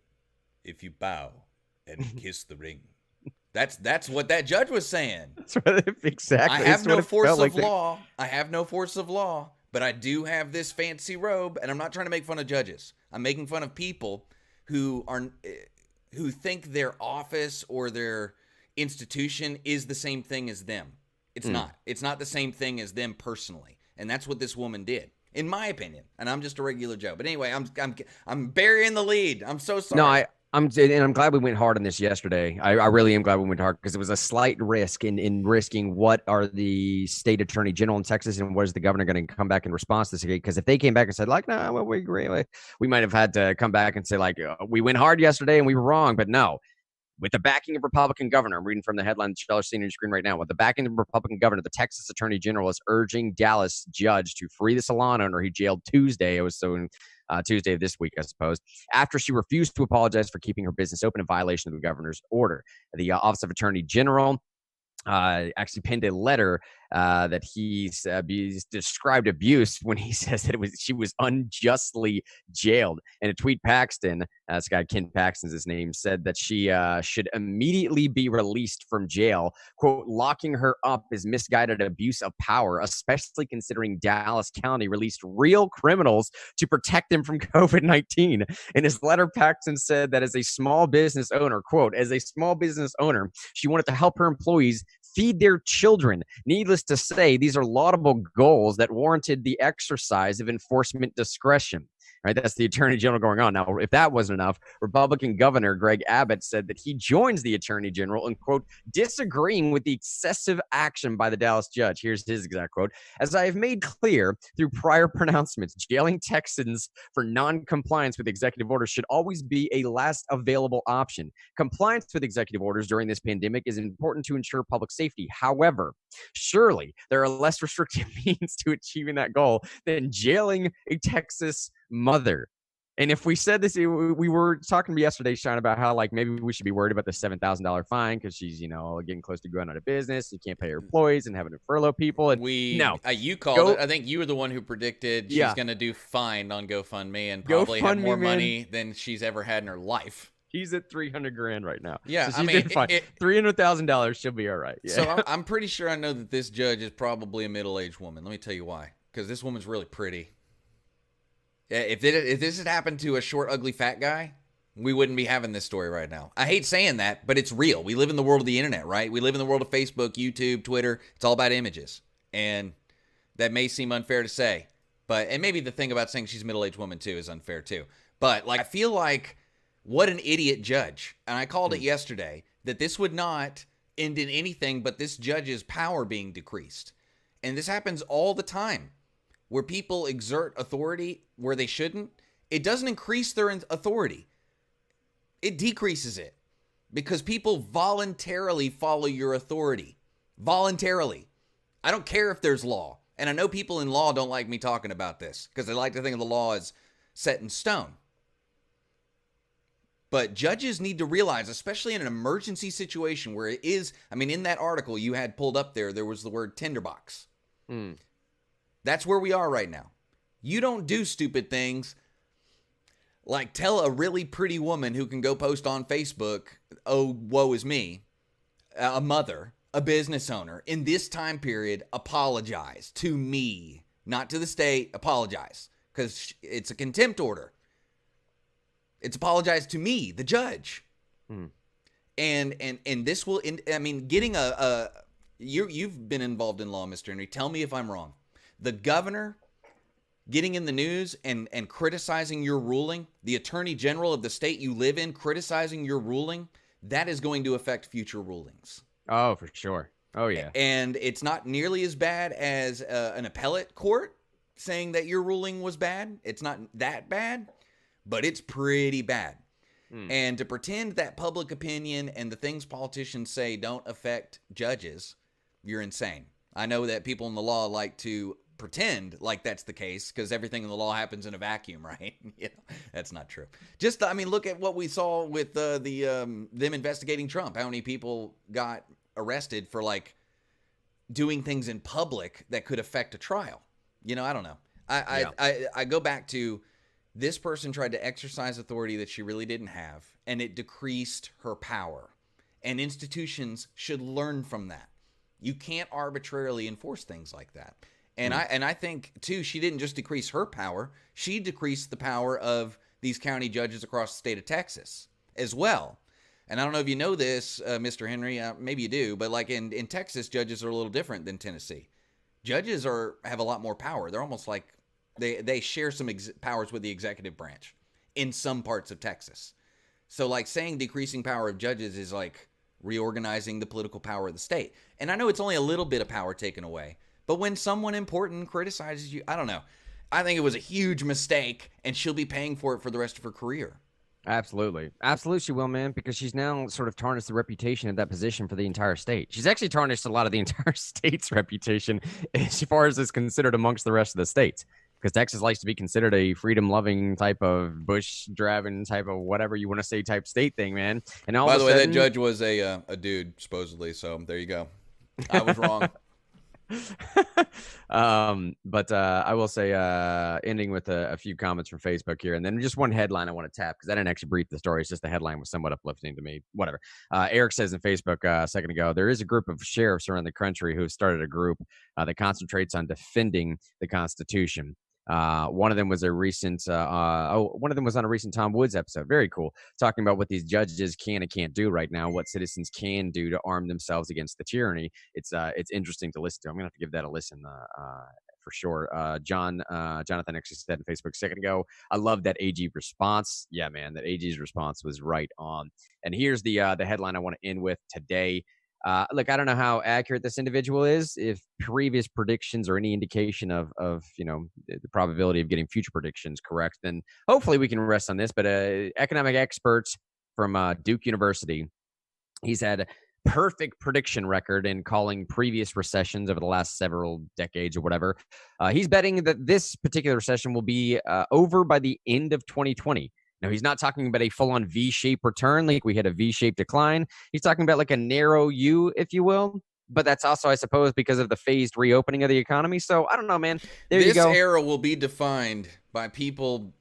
if you bow and kiss the ring. That's what that judge was saying. That's what exactly. I have no force of law. I have no force of law, but I do have this fancy robe, and I'm not trying to make fun of judges. I'm making fun of people who think their office or their institution is the same thing as them. It's not. It's not the same thing as them personally. And that's what this woman did, in my opinion. And I'm just a regular Joe. But anyway, I'm burying the lead. I'm so sorry. No, I'm glad we went hard on this yesterday. I really am glad we went hard, because it was a slight risk in risking what are the state attorney general in Texas and what is the governor going to come back in response to this? Because if they came back and said, like, no, well, we agree, we might have had to come back and say, like, we went hard yesterday and we were wrong. But no, with the backing of Republican governor, I'm reading from the headline that y'all are seeing on your screen right now. With the backing of Republican governor, the Texas attorney general is urging Dallas judge to free the salon owner he jailed Tuesday. It was Tuesday of this week, I suppose, after she refused to apologize for keeping her business open in violation of the governor's order. The Office of Attorney General actually penned a letter that he's described abuse when he says that she was unjustly jailed. In a tweet, Paxton, this guy Ken Paxton's his name, said that she should immediately be released from jail. Quote, locking her up is misguided abuse of power, especially considering Dallas County released real criminals to protect them from COVID-19. In his letter, Paxton said that as a small business owner, quote, as a small business owner, she wanted to help her employees feed their children. Needless to say, these are laudable goals that warranted the exercise of enforcement discretion. right? That's the attorney general going on. Now, if that wasn't enough, Republican Governor Greg Abbott said that he joins the attorney general in, quote, disagreeing with the excessive action by the Dallas judge. Here's his exact quote. As I have made clear through prior pronouncements, jailing Texans for non-compliance with executive orders should always be a last available option. Compliance with executive orders during this pandemic is important to ensure public safety. However, surely there are less restrictive means to achieving that goal than jailing a Texas mother. And if we said this, we were talking yesterday, Sean, about how like maybe we should be worried about the $7,000 fine because she's, getting close to going out of business. You can't pay her employees and having to furlough people. And you called it. I think you were the one who predicted she's going to do fine on GoFundMe and probably have more money than she's ever had in her life. She's at $300,000 right now. Yeah, so she's fine. $300,000, she'll be all right. Yeah. So I'm pretty sure I know that this judge is probably a middle-aged woman. Let me tell you why. Because this woman's really pretty. If this had happened to a short, ugly, fat guy, we wouldn't be having this story right now. I hate saying that, but it's real. We live in the world of the internet, right? We live in the world of Facebook, YouTube, Twitter. It's all about images. And that may seem unfair to say. And maybe the thing about saying she's a middle-aged woman, too, is unfair, too. But, I feel like, what an idiot judge. And I called it yesterday, that this would not end in anything but this judge's power being decreased. And this happens all the time. Where people exert authority where they shouldn't, it doesn't increase their authority. It decreases it because people voluntarily follow your authority. Voluntarily. I don't care if there's law. And I know people in law don't like me talking about this because they like to think of the law as set in stone. But judges need to realize, especially in an emergency situation where it is, in that article you had pulled up there was the word tinderbox. That's where we are right now. You don't do stupid things like tell a really pretty woman who can go post on Facebook, oh, woe is me, a mother, a business owner, in this time period, apologize to me, not to the state, apologize, because it's a contempt order. It's apologize to me, the judge. And this will, getting you've been involved in law, Mr. Henry. Tell me if I'm wrong. The governor getting in the news and criticizing your ruling, the attorney general of the state you live in criticizing your ruling, that is going to affect future rulings. Oh, for sure. Oh, yeah. And it's not nearly as bad as an appellate court saying that your ruling was bad. It's not that bad, but it's pretty bad. And to pretend that public opinion and the things politicians say don't affect judges, you're insane. I know that people in the law like to pretend like that's the case because everything in the law happens in a vacuum, right? That's not true. Just, look at what we saw with them investigating Trump. How many people got arrested for doing things in public that could affect a trial? I don't know. I go back to this person tried to exercise authority that she really didn't have, and it decreased her power. And institutions should learn from that. You can't arbitrarily enforce things like that. And I think, too, she didn't just decrease her power. She decreased the power of these county judges across the state of Texas as well. And I don't know if you know this, Mr. Henry. Maybe you do. But in Texas, judges are a little different than Tennessee. Judges have a lot more power. They're almost like they share some powers with the executive branch in some parts of Texas. So saying decreasing power of judges is reorganizing the political power of the state. And I know it's only a little bit of power taken away. But when someone important criticizes you, I don't know. I think it was a huge mistake, and she'll be paying for it for the rest of her career. Absolutely. Absolutely she will, man, because she's now sort of tarnished the reputation of that position for the entire state. She's actually tarnished a lot of the entire state's reputation as far as is considered amongst the rest of the states. Because Texas likes to be considered a freedom-loving type of bush-driving type of whatever you want to say type state thing, man. And all by the way, that judge was a dude, supposedly, so there you go. I was wrong. But I will say, ending with a few comments from Facebook here, and then just one headline I want to tap because I didn't actually brief the story. It's just the headline was somewhat uplifting to me. Whatever. Eric says in Facebook a second ago, there is a group of sheriffs around the country who have started a group that concentrates on defending the Constitution. One of them was a recent, one of them was on a recent Tom Woods episode. Very cool. Talking about what these judges can and can't do right now, what citizens can do to arm themselves against the tyranny. It's interesting to listen to. I'm going to have to give that a listen for sure. Jonathan actually said on Facebook a second ago, I love that AG response. Yeah, man, that AG's response was right on. And here's the headline I want to end with today. Look, I don't know how accurate this individual is. If previous predictions or any indication of the probability of getting future predictions correct, then hopefully we can rest on this. But economic experts from Duke University, he's had perfect prediction record in calling previous recessions over the last several decades or whatever. He's betting that this particular recession will be over by the end of 2020. Now, he's not talking about a full-on V-shaped return, like we had a V-shaped decline. He's talking about like a narrow U, if you will. But that's also, I suppose, because of the phased reopening of the economy. So, I don't know, man. There you go. This era will be defined by people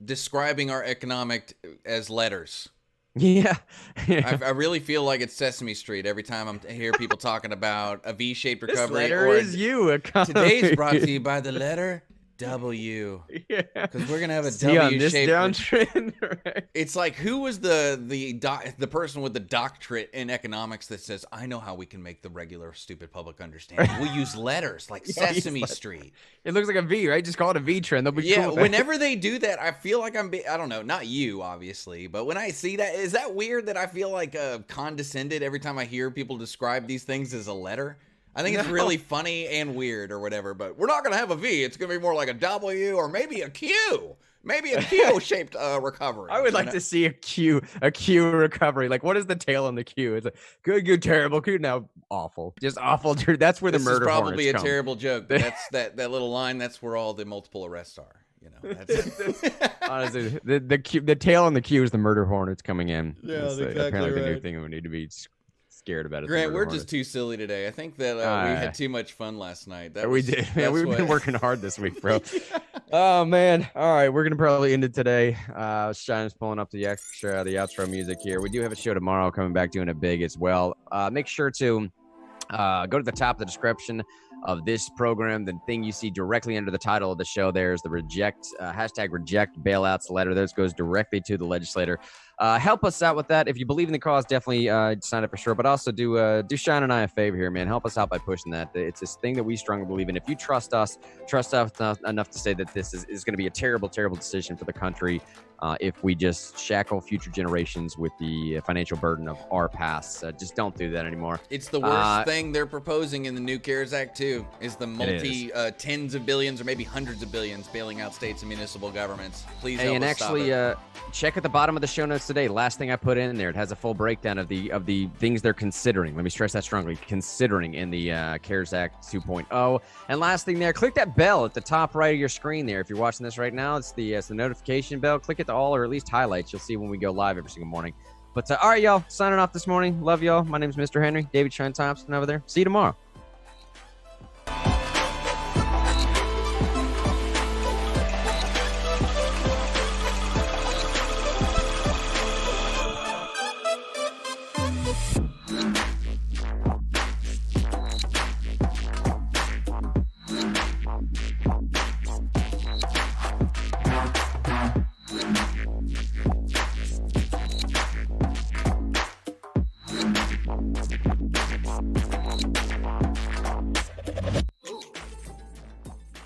describing our economic as letters. Yeah. I really feel like it's Sesame Street every time I hear people talking about a V-shaped recovery. This letter is you economy. Today's brought to you by the letter W. Yeah, because we're gonna have a W-shaped downtrend. Right? It's like, who was the person with the doctorate in economics that says, I know how we can make the regular stupid public understand. We'll use letters like Sesame Street. It looks like a V, right? Just call it a V trend. They'll be cool. Whenever they do that, I feel like I don't know, not you obviously, but when I see that, is that weird that I feel like condescended every time I hear people describe these things as a letter? I think it's really funny and weird or whatever, but we're not going to have a V. It's going to be more like a W or maybe a Q. Maybe a Q-shaped recovery. I would like to see a Q recovery. Like, what is the tail on the Q? It's like, good, terrible, good, now awful. Just awful. That's where the murder hornets come. This is probably a come. terrible joke, but that's that little line, that's where all the multiple arrests are. You know, that's honestly, the tail on the Q is the murder hornets coming in. Yeah, that's exactly apparently right. the new thing we need to be scared about it. Grant, we're just too silly today. I think that we had too much fun last night. We did. Man, we've been working hard this week, bro. Oh man. All right, we're gonna probably end it today. Shine's pulling up the outro music here. We do have a show tomorrow coming back doing it big as well. Make sure to go to the top of the description of this program. The thing you see directly under the title of the show there is the reject bailouts letter. This goes directly to the legislator. Help us out with that. If you believe in the cause, definitely sign up for sure. But also do Shine and I a favor here, man. Help us out by pushing that. It's this thing that we strongly believe in. If you trust us enough to say that this is going to be a terrible, terrible decision for the country if we just shackle future generations with the financial burden of our past. Just don't do that anymore. It's the worst thing they're proposing in the new CARES Act, too, is the tens of billions or maybe hundreds of billions bailing out states and municipal governments. Please help us stop it. Check at the bottom of the show notes today. Last thing I put in there, it has a full breakdown of the things they're considering. Let me stress that strongly. Considering in the CARES Act 2.0. And last thing there, click that bell at the top right of your screen there. If you're watching this right now, it's the notification bell. Click it to all or at least highlights. You'll see when we go live every single morning. But all right, y'all, signing off this morning. Love y'all. My name is Mr. Henry. David Shine Thompson over there. See you tomorrow.